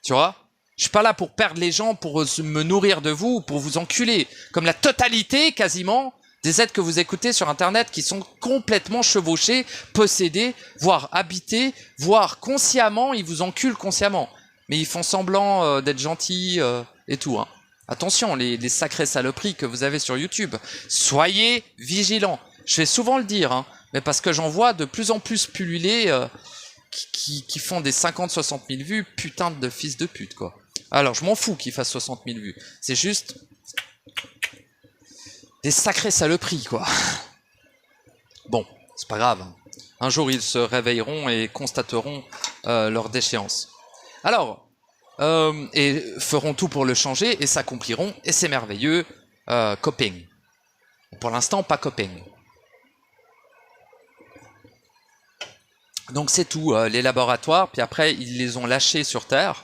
Tu vois ? Je suis pas là pour perdre les gens, pour me nourrir de vous, ou pour vous enculer. Comme la totalité, quasiment, des êtres que vous écoutez sur Internet qui sont complètement chevauchés, possédés, voire habités, voire consciemment, ils vous enculent consciemment. Mais ils font semblant d'être gentils et tout. Hein. Attention, les sacrées saloperies que vous avez sur YouTube. Soyez vigilants. Je vais souvent le dire, hein, mais parce que j'en vois de plus en plus pulluler qui font des 50-60 000 vues, putain de fils de pute, quoi. Alors, je m'en fous qu'ils fassent 60 000 vues. C'est juste des sacrées saloperies, quoi. Bon, c'est pas grave. Un jour, ils se réveilleront et constateront leur déchéance. Alors, et feront tout pour le changer et s'accompliront, et c'est merveilleux. Coping. Pour l'instant, pas coping. Donc c'est tout, les laboratoires, puis après, ils les ont lâchés sur Terre.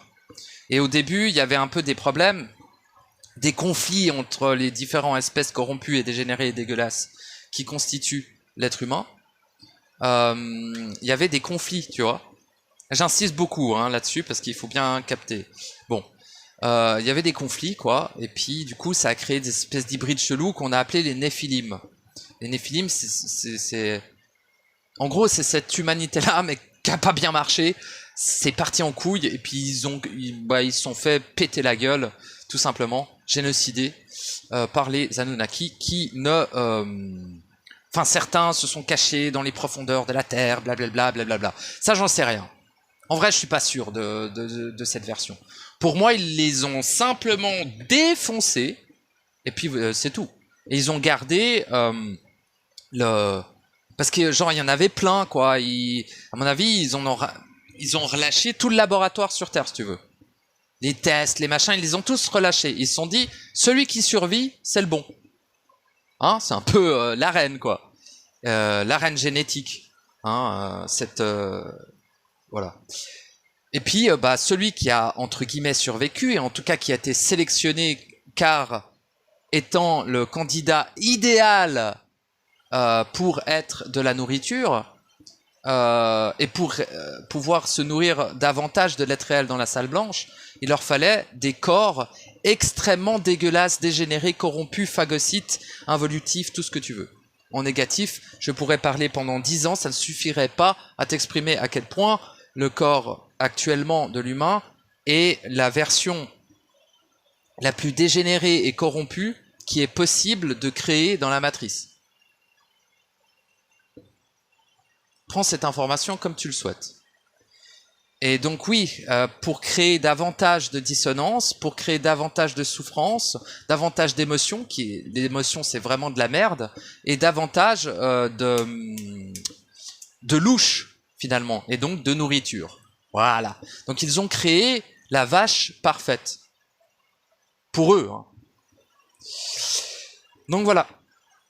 Et au début, il y avait un peu des problèmes, des conflits entre les différentes espèces corrompues et dégénérées et dégueulasses qui constituent l'être humain, il y avait des conflits, tu vois. J'insiste beaucoup là-dessus parce qu'il faut bien capter. Bon, il y avait des conflits, quoi, et puis du coup ça a créé des espèces d'hybrides chelous qu'on a appelés les Néphilim. Les Néphilim, c'est... En gros, c'est cette humanité-là, mais qui a pas bien marché. C'est parti en couille, et puis ils se sont fait péter la gueule, tout simplement, génocidés par les Anunnaki, qui ne... Enfin, certains se sont cachés dans les profondeurs de la Terre, blablabla, blablabla. Ça, j'en sais rien. En vrai, je suis pas sûr de cette version. Pour moi, ils les ont simplement défoncés, et puis c'est tout. Et ils ont gardé le... Parce que genre, il y en avait plein, quoi. À mon avis, ils ont relâché tout le laboratoire sur Terre, si tu veux. Les tests, les machins, ils les ont tous relâchés. Ils se sont dit, celui qui survit, c'est le bon. Hein, c'est un peu l'arène, quoi. L'arène génétique. Hein, voilà. Et puis, celui qui a, entre guillemets, survécu, et en tout cas qui a été sélectionné, car étant le candidat idéal pour être de la nourriture, et pour pouvoir se nourrir davantage de l'être réel dans la salle blanche, il leur fallait des corps extrêmement dégueulasses, dégénérés, corrompus, phagocytes, involutifs, tout ce que tu veux. En négatif, je pourrais parler pendant 10 ans, ça ne suffirait pas à t'exprimer à quel point le corps actuellement de l'humain est la version la plus dégénérée et corrompue qui est possible de créer dans la matrice. Prends cette information comme tu le souhaites. Et donc oui, pour créer davantage de dissonance, pour créer davantage de souffrance, davantage d'émotions, l'émotion c'est vraiment de la merde, et davantage de louche finalement, et donc de nourriture. Voilà. Donc ils ont créé la vache parfaite. Pour eux. Hein. Donc voilà.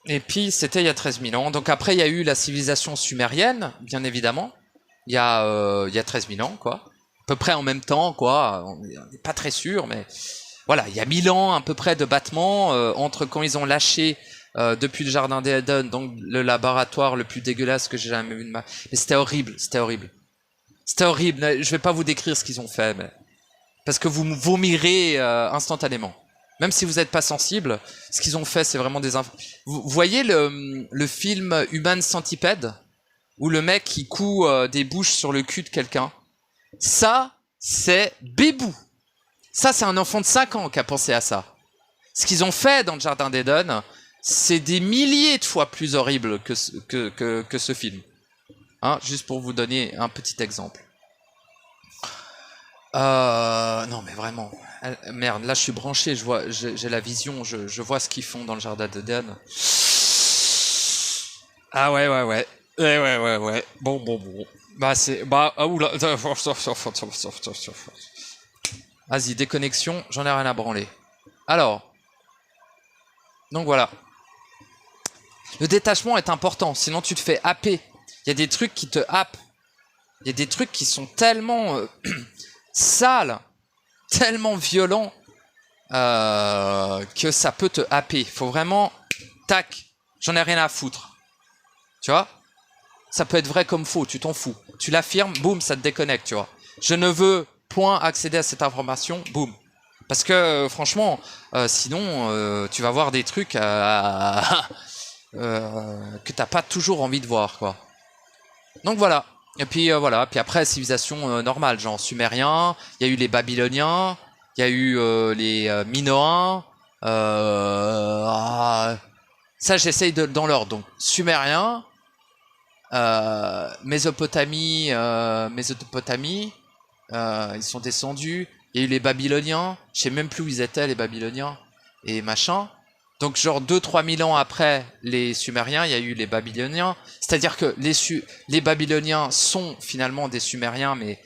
Et puis c'était il y a 13 000 ans. Donc après il y a eu la civilisation sumérienne, bien évidemment. Il y a 13 000 ans, quoi. À peu près en même temps, quoi. On n'est pas très sûr, mais voilà, il y a 1000 ans à peu près de battement entre quand ils ont lâché depuis le jardin d'Eden, donc le laboratoire le plus dégueulasse que j'ai jamais vu de ma... Mais c'était horrible, c'était horrible. C'était horrible. Je vais pas vous décrire ce qu'ils ont fait, mais... parce que vous vomirez instantanément. Même si vous n'êtes pas sensible, ce qu'ils ont fait, c'est vraiment des... Vous voyez le film Human Centipede, où le mec qui coud des bouches sur le cul de quelqu'un? Ça, c'est bébou. Ça, c'est un enfant de 5 ans qui a pensé à ça. Ce qu'ils ont fait dans le jardin d'Eden, c'est des milliers de fois plus horrible que ce film. Hein, juste pour vous donner un petit exemple. Non mais vraiment, merde, là je suis branché, j'ai la vision, je vois ce qu'ils font dans le jardin d'Eden. Ah ouais. Ouais. Bon. Bah c'est, oula. Vas-y, déconnexion, j'en ai rien à branler. Alors, donc voilà. Le détachement est important, sinon tu te fais happer. Il y a des trucs qui te happent. Il y a des trucs qui sont tellement sales, tellement violents, que ça peut te happer. Faut vraiment, tac, j'en ai rien à foutre. Tu vois? Ça peut être vrai comme faux, tu t'en fous. Tu l'affirmes, boum, ça te déconnecte, tu vois. Je ne veux point accéder à cette information, boum. Parce que franchement, sinon, tu vas voir des trucs que t'as pas toujours envie de voir, quoi. Donc voilà. Et puis voilà. Puis après, civilisation normale, genre sumérien. Il y a eu les Babyloniens. Il y a eu les Minoens. Ça, j'essaye dans l'ordre. Donc sumérien. Mésopotamie, ils sont descendus. Il y a eu les Babyloniens. Je sais même plus où ils étaient, les Babyloniens et machin. Donc genre 2-3 000 ans après les Sumériens, il y a eu les Babyloniens. C'est-à-dire que les Babyloniens sont finalement des Sumériens, mais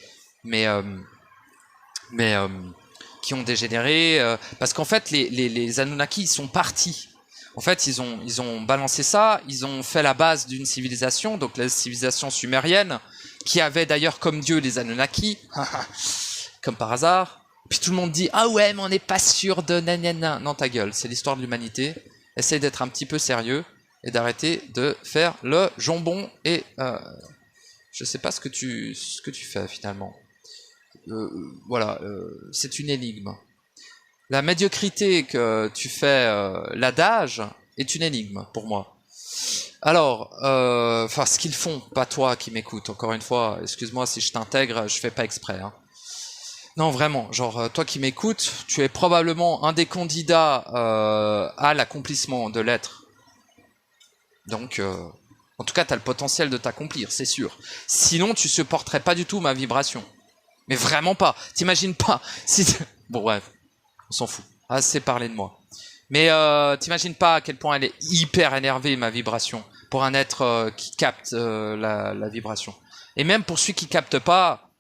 qui ont dégénéré. Parce qu'en fait, les Anunnaki, ils sont partis. En fait, ils ont balancé ça, ils ont fait la base d'une civilisation, donc la civilisation sumérienne, qui avait d'ailleurs comme dieu les Anunnaki, comme par hasard. Puis tout le monde dit ah ouais mais on n'est pas sûr de nanana. Non ta gueule, c'est l'histoire de l'humanité. Essaye d'être un petit peu sérieux et d'arrêter de faire le jambon et je sais pas ce que tu fais finalement. Voilà, c'est une énigme. La médiocrité que tu fais l'adage est une énigme pour moi. Alors, enfin ce qu'ils font, pas toi qui m'écoutes, encore une fois, excuse-moi si je t'intègre, je fais pas exprès. Hein. Non, vraiment, genre, toi qui m'écoutes, tu es probablement un des candidats à l'accomplissement de l'être. Donc, en tout cas, tu as le potentiel de t'accomplir, c'est sûr. Sinon, tu supporterais pas du tout ma vibration. Mais vraiment pas. T'imagines pas. Si bon, bref, on s'en fout. Assez parlé de moi. Mais t'imagines pas à quel point elle est hyper énervée, ma vibration, pour un être qui capte la vibration. Et même pour celui qui capte pas,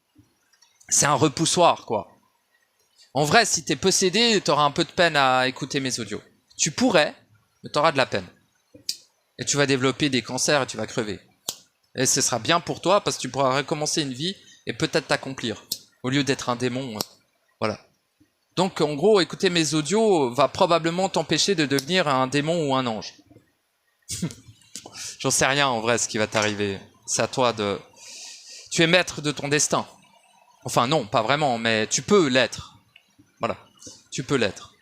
c'est un repoussoir, quoi. En vrai, si t'es possédé, t'auras un peu de peine à écouter mes audios. Tu pourrais, mais t'auras de la peine. Et tu vas développer des cancers et tu vas crever. Et ce sera bien pour toi parce que tu pourras recommencer une vie et peut-être t'accomplir. Au lieu d'être un démon. Voilà. Donc en gros, écouter mes audios va probablement t'empêcher de devenir un démon ou un ange. J'en sais rien en vrai ce qui va t'arriver. C'est à toi de... Tu es maître de ton destin. Enfin non, pas vraiment, mais tu peux l'être. Voilà, tu peux l'être.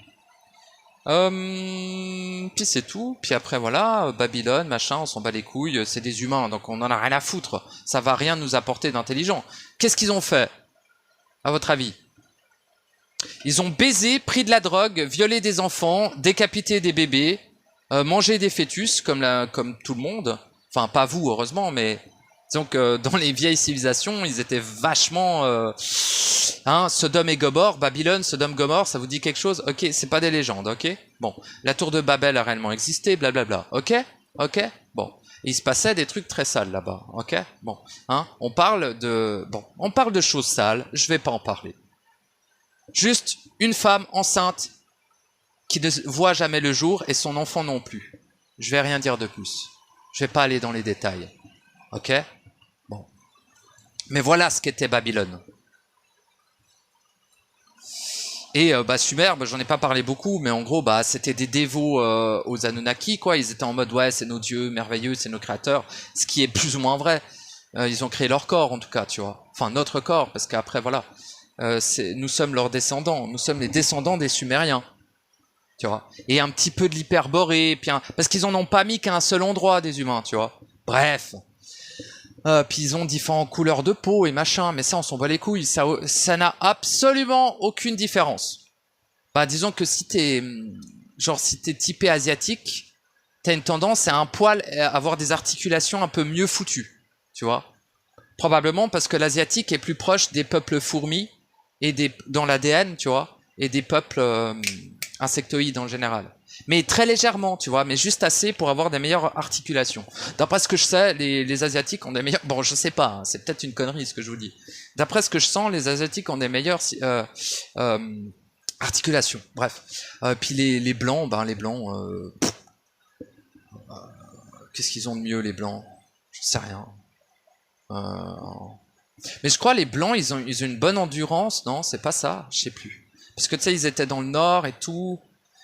Puis c'est tout. Puis après voilà, Babylone, machin, on s'en bat les couilles. C'est des humains, donc on en a rien à foutre. Ça va rien nous apporter d'intelligent. Qu'est-ce qu'ils ont fait, à votre avis? Ils ont baisé, pris de la drogue, violé des enfants, décapité des bébés, mangé des fœtus comme tout le monde. Enfin, pas vous, heureusement, mais disons que dans les vieilles civilisations, ils étaient vachement... Sodome et Gomorrhe, Babylone, Sodome, Gomorrhe, ça vous dit quelque chose? Ok, c'est pas des légendes, ok? Bon, la tour de Babel a réellement existé, blablabla, ok? Ok? Bon. Et il se passait des trucs très sales là-bas, ok? Bon, on parle de choses sales, je vais pas en parler. Juste une femme enceinte qui ne voit jamais le jour et son enfant non plus. Je vais rien dire de plus. Je vais pas aller dans les détails. Ok? Bon. Mais voilà ce qu'était Babylone. Et Sumer, j'en ai pas parlé beaucoup, mais en gros, c'était des dévots aux Anunnaki, quoi. Ils étaient en mode, ouais, c'est nos dieux merveilleux, c'est nos créateurs. Ce qui est plus ou moins vrai. Ils ont créé leur corps, en tout cas, tu vois. Enfin, notre corps, parce qu'après, voilà. Nous sommes leurs descendants. Nous sommes les descendants des Sumériens. Tu vois. Et un petit peu de l'hyperborée, parce qu'ils en ont pas mis qu'à un seul endroit, des humains, tu vois. Bref. Puis ils ont différentes couleurs de peau et machin, mais ça on s'en bat les couilles, ça n'a absolument aucune différence. Disons que si t'es typé asiatique, t'as une tendance à un poil à avoir des articulations un peu mieux foutues, tu vois. Probablement parce que l'asiatique est plus proche des peuples fourmis et dans l'ADN, tu vois, et des peuples insectoïdes en général. Mais très légèrement, tu vois, mais juste assez pour avoir des meilleures articulations. D'après ce que je sais, les Asiatiques ont des meilleures... Bon, je sais pas, c'est peut-être une connerie ce que je vous dis. D'après ce que je sens, les Asiatiques ont des meilleures articulations. Bref. Puis les Blancs, qu'est-ce qu'ils ont de mieux, les Blancs? Je sais rien. Mais je crois les Blancs, ils ont une bonne endurance, non? C'est pas ça? Je sais plus. Parce que tu sais, ils étaient dans le Nord et tout...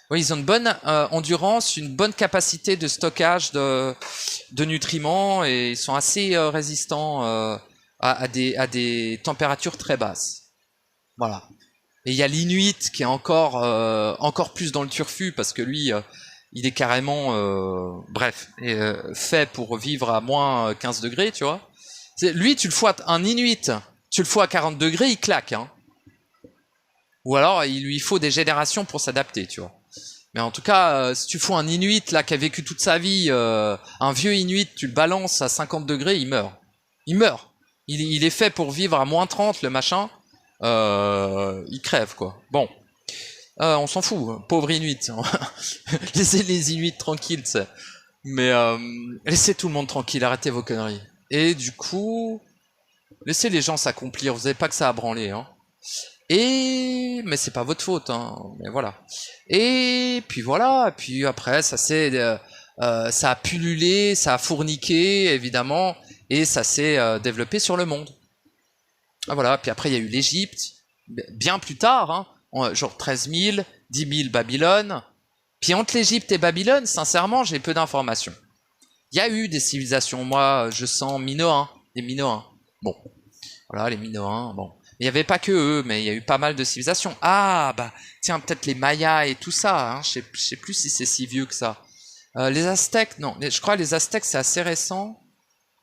Oui, ils ont une bonne endurance, une bonne capacité de stockage de nutriments et ils sont assez résistants à des températures très basses. Voilà. Et il y a l'Inuit qui est encore plus dans le turfu parce que lui, il est carrément, fait pour vivre à moins 15 degrés, tu vois. Lui, un Inuit, tu le fous à 40 degrés, il claque, hein. Ou alors, il lui faut des générations pour s'adapter, tu vois. Mais en tout cas, si tu fous un Inuit là qui a vécu toute sa vie, un vieux Inuit, tu le balances à 50 degrés, il meurt. Il meurt. Il est fait pour vivre à moins 30, le machin. Il crève, quoi. Bon. On s'en fout, pauvre Inuit. Laissez les Inuits tranquilles, tu sais. Mais laissez tout le monde tranquille, arrêtez vos conneries. Et du coup, laissez les gens s'accomplir, vous n'avez pas que ça à branler, hein. Mais c'est pas votre faute, hein. Mais voilà. Et puis voilà. Puis après, ça a pullulé, ça a fourniqué, évidemment, et ça s'est développé sur le monde. Voilà. Puis après, il y a eu l'Égypte, bien plus tard, hein. genre 13 000, 10 000 Babylone. Puis entre l'Égypte et Babylone, sincèrement, j'ai peu d'informations. Il y a eu des civilisations, moi je sens minoens, des minoens. Bon, voilà les minoens, bon. Il n'y avait pas que eux, mais il y a eu pas mal de civilisations. Ah, bah, tiens, peut-être les Mayas et tout ça, hein. Je sais plus si c'est si vieux que ça. Les Aztèques, non, je crois que les Aztèques c'est assez récent.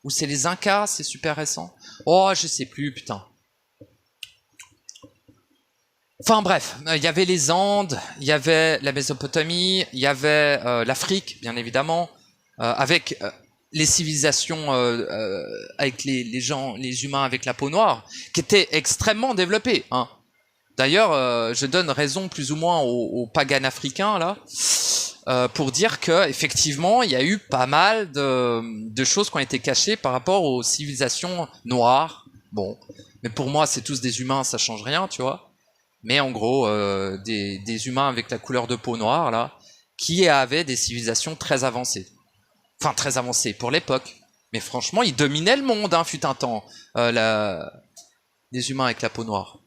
Ou c'est les Incas, c'est super récent. Oh, je sais plus, putain. Enfin bref, il y avait les Andes, il y avait la Mésopotamie, il y avait l'Afrique, bien évidemment, avec les civilisations, avec les gens, les humains avec la peau noire, qui étaient extrêmement développées. Hein. D'ailleurs, je donne raison plus ou moins aux pagan africains là, pour dire que effectivement, il y a eu pas mal de choses qui ont été cachées par rapport aux civilisations noires. Bon, mais pour moi, c'est tous des humains, ça change rien, tu vois. Mais en gros, des humains avec la couleur de peau noire, là, qui avaient des civilisations très avancées. Enfin, très avancées pour l'époque. Mais franchement, ils dominaient le monde, hein, fut un temps, les humains avec la peau noire.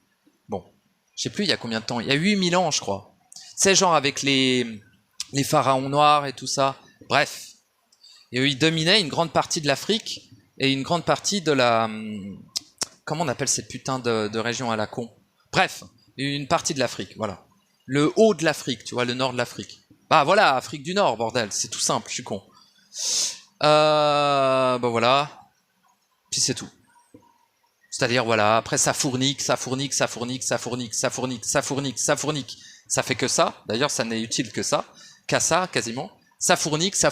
Bon, je sais plus il y a combien de temps. Il y a 8000 ans, je crois. C'est genre avec les pharaons noirs et tout ça. Bref. Et eux, ils dominaient une grande partie de l'Afrique et une grande partie de la... Comment on appelle cette putain de région à la con? Bref. Une partie de l'Afrique, voilà. Le haut de l'Afrique, tu vois, le nord de l'Afrique. Bah voilà, Afrique du Nord, bordel, c'est tout simple, je suis con. Bah voilà. Puis c'est tout. C'est-à-dire, voilà, après ça fournique. Ça fait que ça, d'ailleurs ça n'est utile que ça, qu'à ça, quasiment. Ça fournique, ça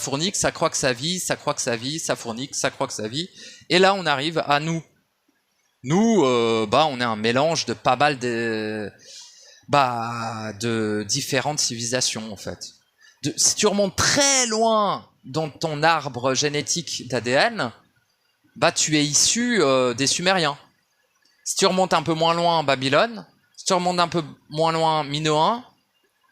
croit que ça vit, ça fournique, ça croit que ça vit. Et là, on arrive à nous. Nous, on est un mélange de pas mal de différentes civilisations, en fait. Si tu remontes très loin dans ton arbre génétique d'ADN, tu es issu des Sumériens. Si tu remontes un peu moins loin, Babylone. Si tu remontes un peu moins loin, Minoens.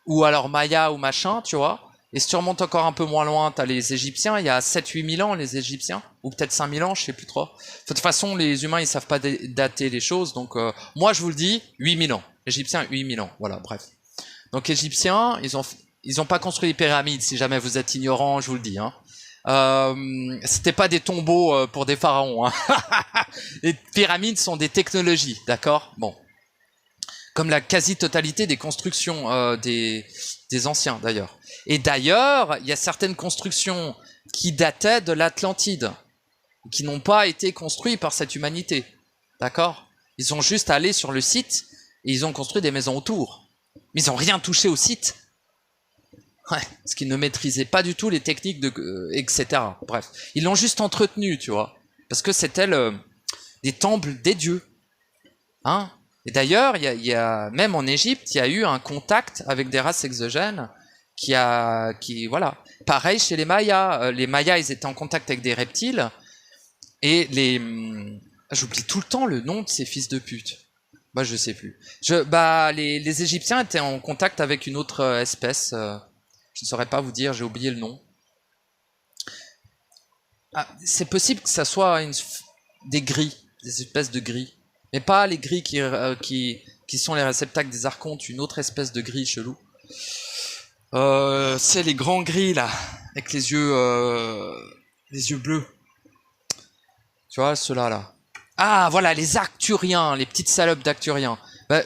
Ou alors Maya ou machin, tu vois. Et si tu remontes encore un peu moins loin, t'as les Égyptiens, il y a 7-8 000 ans, les Égyptiens, ou peut-être 5 000 ans, je sais plus trop. De toute façon, les humains, ils savent pas dater les choses, donc moi, je vous le dis, 8 000 ans. Égyptiens, 8 000 ans, voilà, bref. Donc, Égyptiens, ils ont pas construit les pyramides, si jamais vous êtes ignorant, je vous le dis, hein. C'était pas des tombeaux pour des pharaons, hein. Les pyramides sont des technologies, d'accord? Bon. Comme la quasi-totalité des constructions des anciens, d'ailleurs. Et d'ailleurs, il y a certaines constructions qui dataient de l'Atlantide, qui n'ont pas été construites par cette humanité. D'accord? Ils sont juste allés sur le site et ils ont construit des maisons autour. Mais ils n'ont rien touché au site. Ouais, parce qu'ils ne maîtrisaient pas du tout les techniques, etc. Bref, ils l'ont juste entretenu, tu vois. Parce que c'était des temples des dieux. Hein? Et d'ailleurs, il y a même en Égypte, il y a eu un contact avec des races exogènes voilà. Pareil chez les Mayas. Les Mayas, ils étaient en contact avec des reptiles. Et j'oublie tout le temps le nom de ces fils de pute. Bah, je sais plus. Les Égyptiens étaient en contact avec une autre espèce. Je ne saurais pas vous dire, j'ai oublié le nom. Ah, c'est possible que ça soit des gris, des espèces de gris. Mais pas les gris qui sont les réceptacles des archontes, une autre espèce de gris chelou. C'est les grands gris là, avec les yeux bleus. Tu vois, ceux-là là. Ah voilà, les Arcturiens, les petites salopes d'Arcturiens.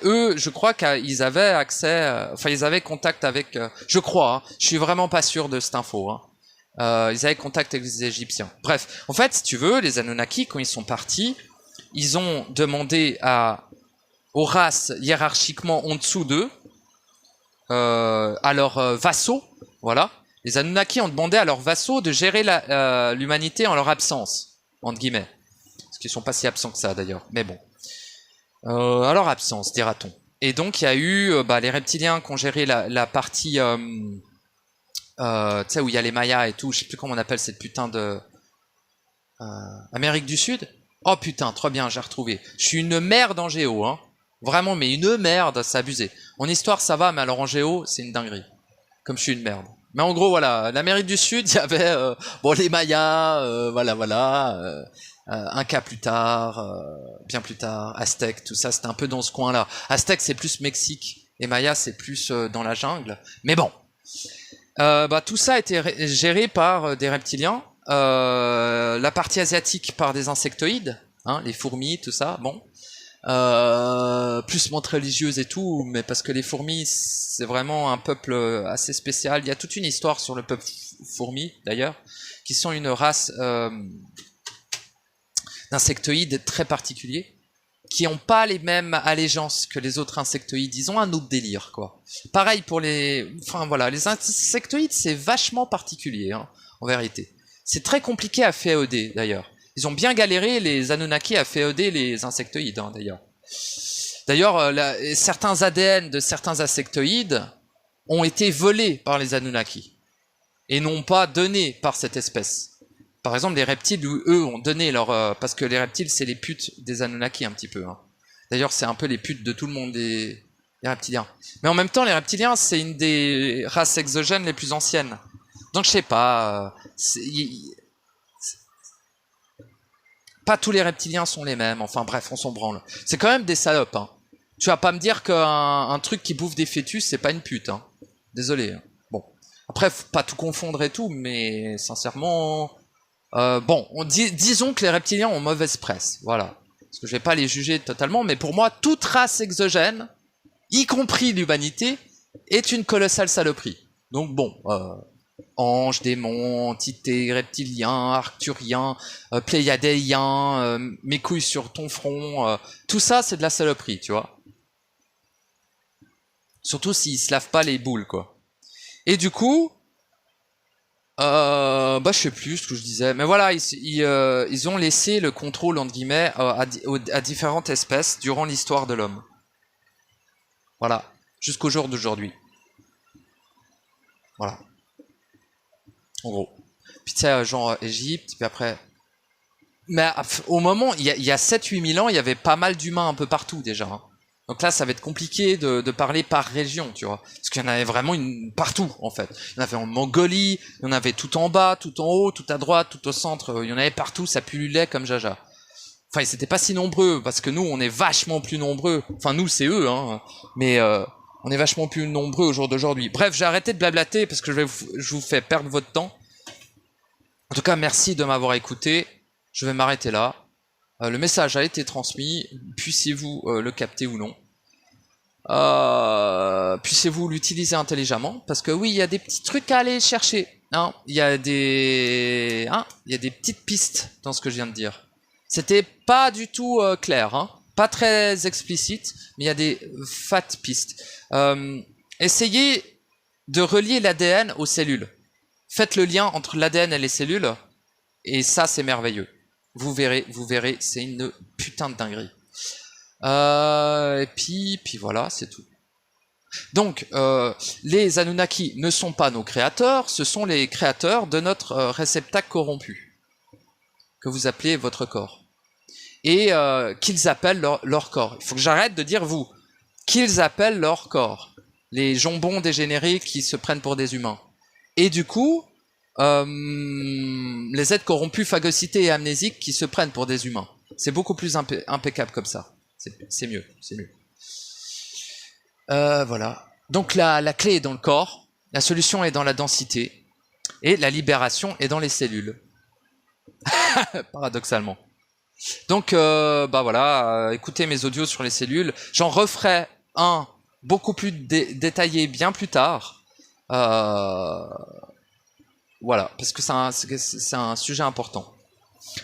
Eux, je crois qu'ils avaient accès, ils avaient contact avec. Je crois, hein, je suis vraiment pas sûr de cette info. Hein. Ils avaient contact avec les Égyptiens. Bref, en fait, si tu veux, les Anunnaki, quand ils sont partis, ils ont demandé aux races hiérarchiquement en dessous d'eux, à leurs vassaux, voilà. Les Anunnaki ont demandé à leurs vassaux de gérer l'humanité en leur absence, entre guillemets. Parce qu'ils sont pas si absents que ça d'ailleurs, mais bon. À leur absence, dira-t-on. Et donc il y a eu les reptiliens qui ont géré la partie, tu sais, où il y a les Mayas et tout, je sais plus comment on appelle cette putain de... Amérique du Sud. Oh putain, trop bien, j'ai retrouvé. Je suis une merde en géo, hein. Vraiment, mais une merde, c'est abusé. En histoire, ça va, mais alors en géo, c'est une dinguerie. Comme je suis une merde. Mais en gros, voilà, l'Amérique du Sud, il y avait les Mayas, voilà, Inca plus tard, bien plus tard, Aztèques, tout ça, c'était un peu dans ce coin-là. Aztèques, c'est plus Mexique, et Maya c'est plus dans la jungle. Mais bon, tout ça a été géré par des reptiliens, la partie asiatique par des insectoïdes, hein, les fourmis, tout ça, bon. Plus montre religieuse et tout, mais parce que les fourmis c'est vraiment un peuple assez spécial. Il y a toute une histoire sur le peuple fourmi d'ailleurs, qui sont une race d'insectoïdes très particuliers, qui n'ont pas les mêmes allégeances que les autres insectoïdes. Ils ont un autre délire, quoi. Pareil pour les... Enfin voilà, les insectoïdes c'est vachement particulier, hein, en vérité. C'est très compliqué à féoder d'ailleurs. Ils ont bien galéré, les Anunnaki, à féoder les insectoïdes, hein, d'ailleurs. D'ailleurs, certains ADN de certains insectoïdes ont été volés par les Anunnaki et non pas donnés par cette espèce. Par exemple, les reptiles, eux, ont donné leur... parce que les reptiles, c'est les putes des Anunnaki, un petit peu. Hein. D'ailleurs, c'est un peu les putes de tout le monde, les reptiliens. Mais en même temps, les reptiliens, c'est une des races exogènes les plus anciennes. Donc, je sais pas... pas tous les reptiliens sont les mêmes. Enfin, bref, on s'en branle. C'est quand même des salopes, hein. Tu vas pas me dire qu'un truc qui bouffe des fœtus, c'est pas une pute, hein. Désolé. Hein. Bon. Après, faut pas tout confondre et tout, mais sincèrement... disons que les reptiliens ont mauvaise presse, voilà. Parce que je vais pas les juger totalement, mais pour moi, toute race exogène, y compris l'humanité, est une colossale saloperie. Donc bon, anges, démons, entités, reptiliens, arcturiens, pléiadéiens, mes couilles sur ton front, tout ça c'est de la saloperie, tu vois. Surtout s'ils se lavent pas les boules, quoi. Et du coup... je sais plus ce que je disais, mais voilà, ils ont laissé le contrôle entre guillemets à différentes espèces durant l'histoire de l'homme. Voilà, jusqu'au jour d'aujourd'hui. Voilà, en gros. Puis tu sais, genre Égypte, puis après. Mais au moment, il y a 7-8 000 ans, il y avait pas mal d'humains un peu partout déjà. Hein. Donc là, ça va être compliqué de parler par région, tu vois. Parce qu'il y en avait vraiment partout, en fait. Il y en avait en Mongolie, il y en avait tout en bas, tout en haut, tout à droite, tout au centre. Il y en avait partout, ça pullulait comme jaja. Enfin, ils étaient pas si nombreux, parce que nous, on est vachement plus nombreux. Enfin, nous, c'est eux, hein. Mais on est vachement plus nombreux au jour d'aujourd'hui. Bref, j'ai arrêté de blablater, parce que je vous fais perdre votre temps. En tout cas, merci de m'avoir écouté. Je vais m'arrêter là. Le message a été transmis, puissiez-vous le capter ou non. Puissiez-vous l'utiliser intelligemment, parce que oui, il y a des petits trucs à aller chercher. Hein. Il y a des petites pistes dans ce que je viens de dire. C'était pas du tout clair, hein. Pas très explicite, mais il y a des fat pistes. Essayez de relier l'ADN aux cellules. Faites le lien entre l'ADN et les cellules, et ça c'est merveilleux. Vous verrez, c'est une putain de dinguerie. Et puis voilà, c'est tout. Donc, les Anunnaki ne sont pas nos créateurs, ce sont les créateurs de notre réceptacle corrompu, que vous appelez votre corps. Et qu'ils appellent leur corps. Il faut que j'arrête de dire vous. Qu'ils appellent leur corps. Les jambons dégénérés qui se prennent pour des humains. Et du coup... les êtres corrompus, phagocytés et amnésiques qui se prennent pour des humains. C'est beaucoup plus impeccable comme ça. C'est mieux, c'est mieux. Voilà. Donc la clé est dans le corps, la solution est dans la densité, et la libération est dans les cellules. Paradoxalement. Donc, voilà, écoutez mes audios sur les cellules. J'en referai un beaucoup plus détaillé bien plus tard. Voilà, parce que c'est un sujet important.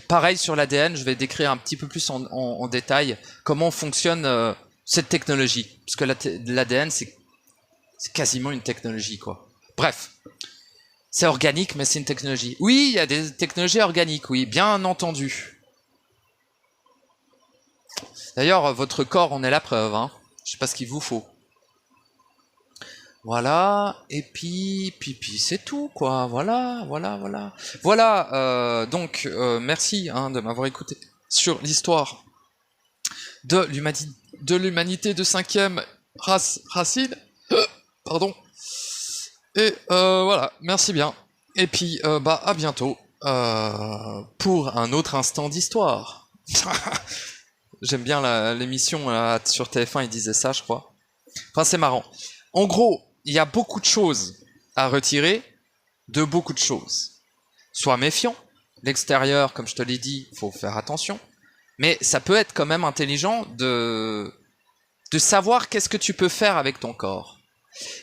Pareil sur l'ADN, je vais décrire un petit peu plus en détail comment fonctionne cette technologie. Parce que l'ADN, c'est quasiment une technologie, quoi. Bref, c'est organique, mais c'est une technologie. Oui, il y a des technologies organiques, oui, bien entendu. D'ailleurs, votre corps en est la preuve, hein. Je sais pas ce qu'il vous faut. Voilà, et puis c'est tout, quoi. Voilà, donc, merci de m'avoir écouté sur l'histoire de l'humanité de 5e racine. Pardon. Et voilà, merci bien. Et puis, à bientôt pour un autre instant d'histoire. J'aime bien l'émission sur TF1, ils disaient ça, je crois. Enfin, c'est marrant. En gros, il y a beaucoup de choses à retirer de beaucoup de choses. Sois méfiant. L'extérieur, comme je te l'ai dit, faut faire attention. Mais ça peut être quand même intelligent de savoir qu'est-ce que tu peux faire avec ton corps.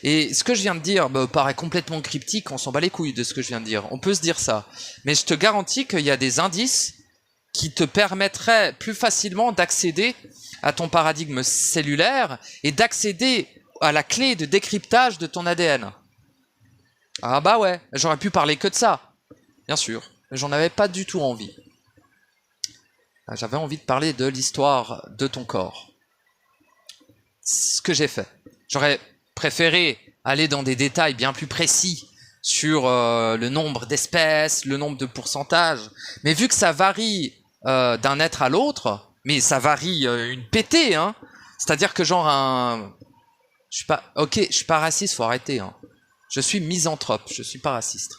Et ce que je viens de dire me paraît complètement cryptique, on s'en bat les couilles de ce que je viens de dire. On peut se dire ça. Mais je te garantis qu'il y a des indices qui te permettraient plus facilement d'accéder à ton paradigme cellulaire et d'accéder à la clé de décryptage de ton ADN. Ah bah ouais, j'aurais pu parler que de ça. Bien sûr, mais j'en avais pas du tout envie. J'avais envie de parler de l'histoire de ton corps. Ce que j'ai fait. J'aurais préféré aller dans des détails bien plus précis sur le nombre d'espèces, le nombre de pourcentages. Mais vu que ça varie d'un être à l'autre, mais ça varie une pétée, hein. C'est-à-dire que genre un... Je suis pas raciste, faut arrêter, hein. Je suis misanthrope, je suis pas raciste.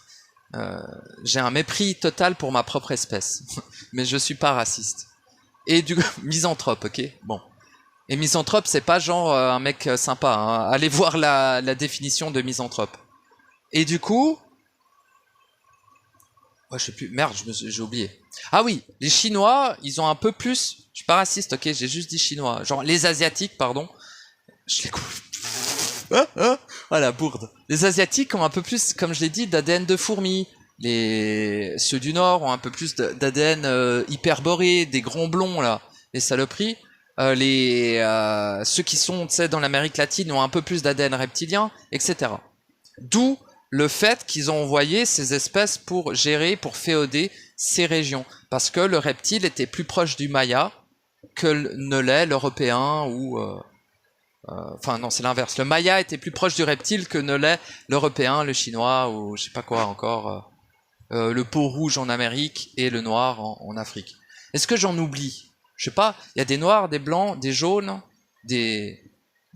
J'ai un mépris total pour ma propre espèce, mais je suis pas raciste. Et du coup, misanthrope, ok, bon. Et misanthrope, c'est pas genre un mec sympa, hein. Allez voir la définition de misanthrope. Et du coup, ouais, je sais plus, merde, j'ai oublié. Ah oui, les Chinois, ils ont un peu plus, je suis pas raciste, ok, j'ai juste dit Chinois, genre les Asiatiques, pardon. Je les coupe. Voilà, bourde. Les Asiatiques ont un peu plus, comme je l'ai dit, d'ADN de fourmis. Ceux du Nord ont un peu plus d'ADN hyperboré, des grands blonds, là, les saloperies. Ceux qui sont, tu sais, dans l'Amérique latine ont un peu plus d'ADN reptilien, etc. D'où le fait qu'ils ont envoyé ces espèces pour gérer, pour féoder ces régions. Parce que le reptile était plus proche du Maya que ne l'est l'Européen ou... Enfin non, c'est l'inverse. Le Maya était plus proche du reptile que ne l'est l'Européen, le Chinois ou je sais pas quoi encore. Le peau rouge en Amérique et le noir en Afrique. Est-ce que j'en oublie? Je sais pas. Il y a des noirs, des blancs, des jaunes, des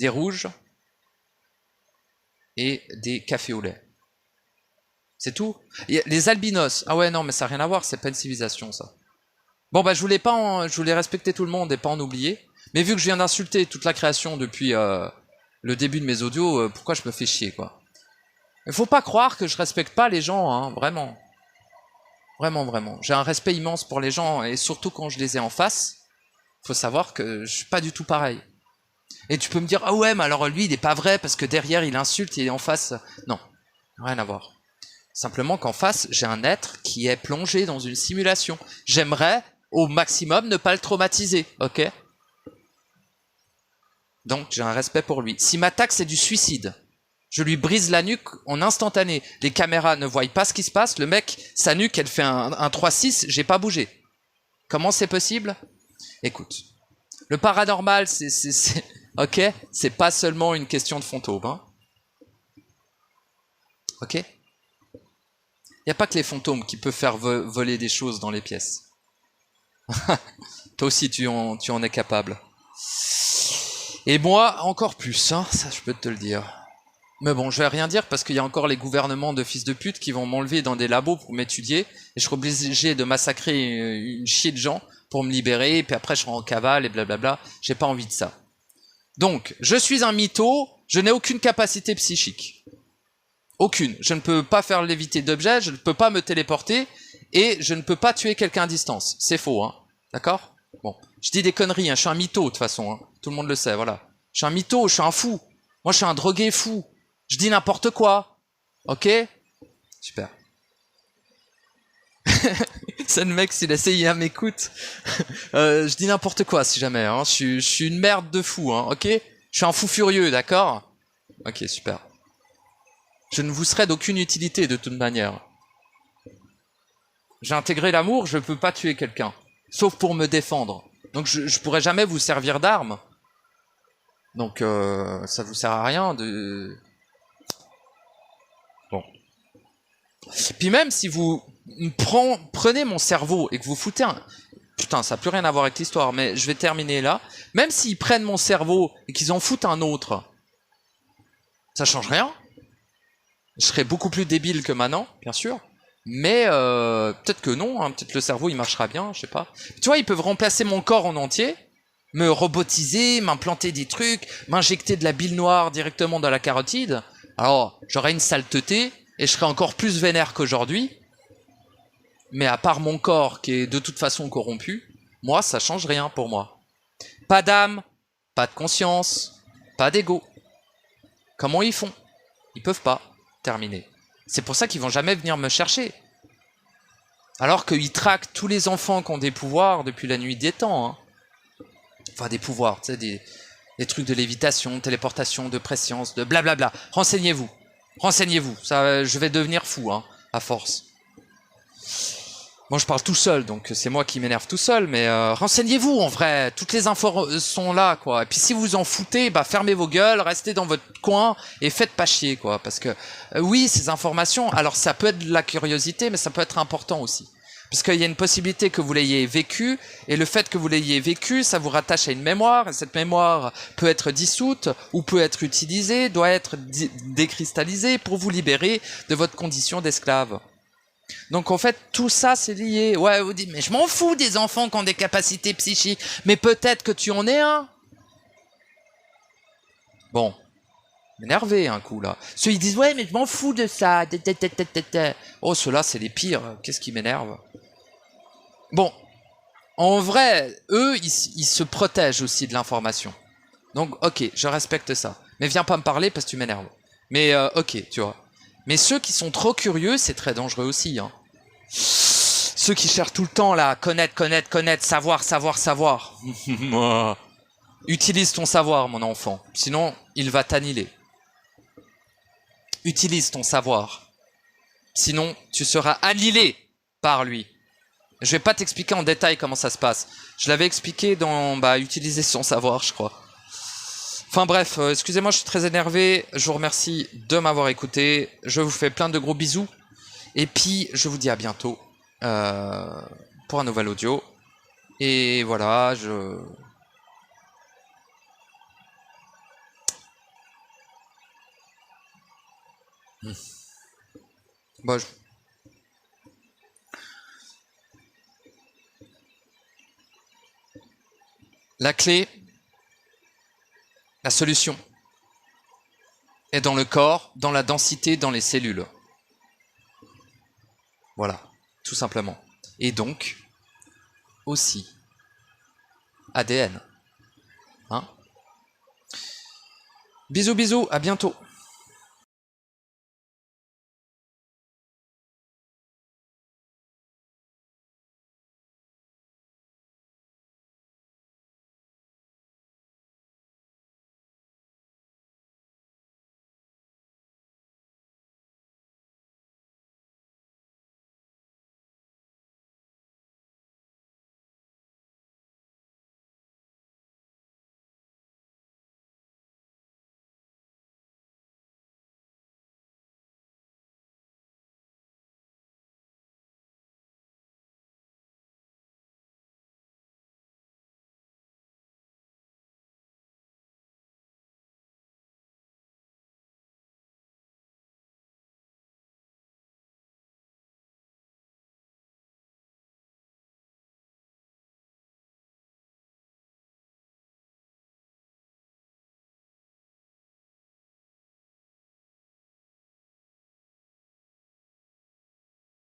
rouges et des cafés au lait. C'est tout. Les albinos. Ah ouais non, mais ça n'a rien à voir. C'est pas une civilisation ça. Bon bah je voulais respecter tout le monde et pas en oublier. Mais vu que je viens d'insulter toute la création depuis le début de mes audios, pourquoi je me fais chier, quoi. Il faut pas croire que je respecte pas les gens, hein, vraiment. Vraiment, vraiment. J'ai un respect immense pour les gens, et surtout quand je les ai en face, faut savoir que je suis pas du tout pareil. Et tu peux me dire, ah ouais, mais alors lui, il est pas vrai, parce que derrière, il insulte, et en face... Non, rien à voir. Simplement qu'en face, j'ai un être qui est plongé dans une simulation. J'aimerais, au maximum, ne pas le traumatiser, ok ? Donc j'ai un respect pour lui. Si m'attaque, c'est du suicide. Je lui brise la nuque en instantané. Les caméras ne voient pas ce qui se passe. Le mec, sa nuque, elle fait un 3-6, j'ai pas bougé. Comment c'est possible? Écoute, le paranormal, c'est... Ok? C'est pas seulement une question de fantôme, hein. Ok? Il n'y a pas que les fantômes qui peuvent faire voler des choses dans les pièces. Toi aussi, tu en es capable. Et moi, encore plus, hein, ça je peux te le dire. Mais bon, je vais rien dire parce qu'il y a encore les gouvernements de fils de pute qui vont m'enlever dans des labos pour m'étudier, et je serai obligé de massacrer une chier de gens pour me libérer, et puis après je serai en cavale et blablabla. J'ai pas envie de ça. Donc, je suis un mytho, je n'ai aucune capacité psychique. Aucune. Je ne peux pas faire léviter d'objets, je ne peux pas me téléporter, et je ne peux pas tuer quelqu'un à distance. C'est faux, hein. D'accord? Bon, je dis des conneries, hein. Je suis un mytho de toute façon, hein. Tout le monde le sait, voilà. Je suis un mytho, je suis un fou. Moi, je suis un drogué fou. Je dis n'importe quoi. Ok? Super. C'est le mec, si la CIA m'écoute. Je dis n'importe quoi, si jamais. Hein. Je suis une merde de fou, hein. Ok? Je suis un fou furieux, d'accord? Ok, super. Je ne vous serai d'aucune utilité, de toute manière. J'ai intégré l'amour, je peux pas tuer quelqu'un. Sauf pour me défendre. Donc je pourrais jamais vous servir d'arme. Donc ça vous sert à rien de... Bon. Puis même si vous prenez mon cerveau et que vous foutez un... Putain, ça n'a plus rien à voir avec l'histoire, mais je vais terminer là. Même s'ils prennent mon cerveau et qu'ils en foutent un autre, ça change rien. Je serais beaucoup plus débile que maintenant, bien sûr. Mais peut-être que non, hein, peut-être le cerveau il marchera bien, je sais pas. Tu vois, ils peuvent remplacer mon corps en entier, Me robotiser, m'implanter des trucs, m'injecter de la bile noire directement dans la carotide, alors j'aurais une saleté et je serais encore plus vénère qu'aujourd'hui. Mais à part mon corps qui est de toute façon corrompu, moi ça change rien pour moi. Pas d'âme, pas de conscience, pas d'ego. Comment ils font? Ils peuvent pas. Terminer. C'est pour ça qu'ils vont jamais venir me chercher. Alors qu'ils traquent tous les enfants qui ont des pouvoirs depuis la nuit des temps. Hein. Enfin des pouvoirs, tu sais, des trucs de lévitation, téléportation, de préscience, de blablabla. Renseignez-vous. Renseignez-vous. Ça, je vais devenir fou, hein, à force. Moi, je parle tout seul, donc c'est moi qui m'énerve tout seul, mais renseignez-vous, en vrai. Toutes les infos sont là, quoi. Et puis si vous en foutez, bah fermez vos gueules, restez dans votre coin et faites pas chier, quoi. Parce que, oui, ces informations, alors ça peut être de la curiosité, mais ça peut être important aussi. Parce qu'il y a une possibilité que vous l'ayez vécu, et le fait que vous l'ayez vécu, ça vous rattache à une mémoire, et cette mémoire peut être dissoute, ou peut être utilisée, doit être décristallisée pour vous libérer de votre condition d'esclave. Donc en fait, tout ça c'est lié. Ouais, vous dites, mais je m'en fous des enfants qui ont des capacités psychiques, mais peut-être que tu en es un. Bon, m'énerver un coup là. Ceux ils disent, ouais, mais je m'en fous de ça. Oh, ceux-là c'est les pires. Qu'est-ce qui m'énerve? Bon, en vrai, eux, ils se protègent aussi de l'information. Donc, ok, je respecte ça. Mais viens pas me parler parce que tu m'énerves. Mais, ok, tu vois. Mais ceux qui sont trop curieux, c'est très dangereux aussi. Hein. Ceux qui cherchent tout le temps, là, connaître, savoir. Utilise ton savoir, mon enfant. Sinon, il va t'annihiler. Utilise ton savoir. Sinon, tu seras annihilé par lui. Je vais pas t'expliquer en détail comment ça se passe. Je l'avais expliqué dans utiliser son savoir, je crois. Enfin bref, excusez-moi, je suis très énervé. Je vous remercie de m'avoir écouté. Je vous fais plein de gros bisous. Et puis, je vous dis à bientôt pour un nouvel audio. Et voilà, Bon, la clé, la solution est dans le corps, dans la densité, dans les cellules. Voilà, tout simplement. Et donc, aussi, ADN. Hein? Bisous, bisous, à bientôt.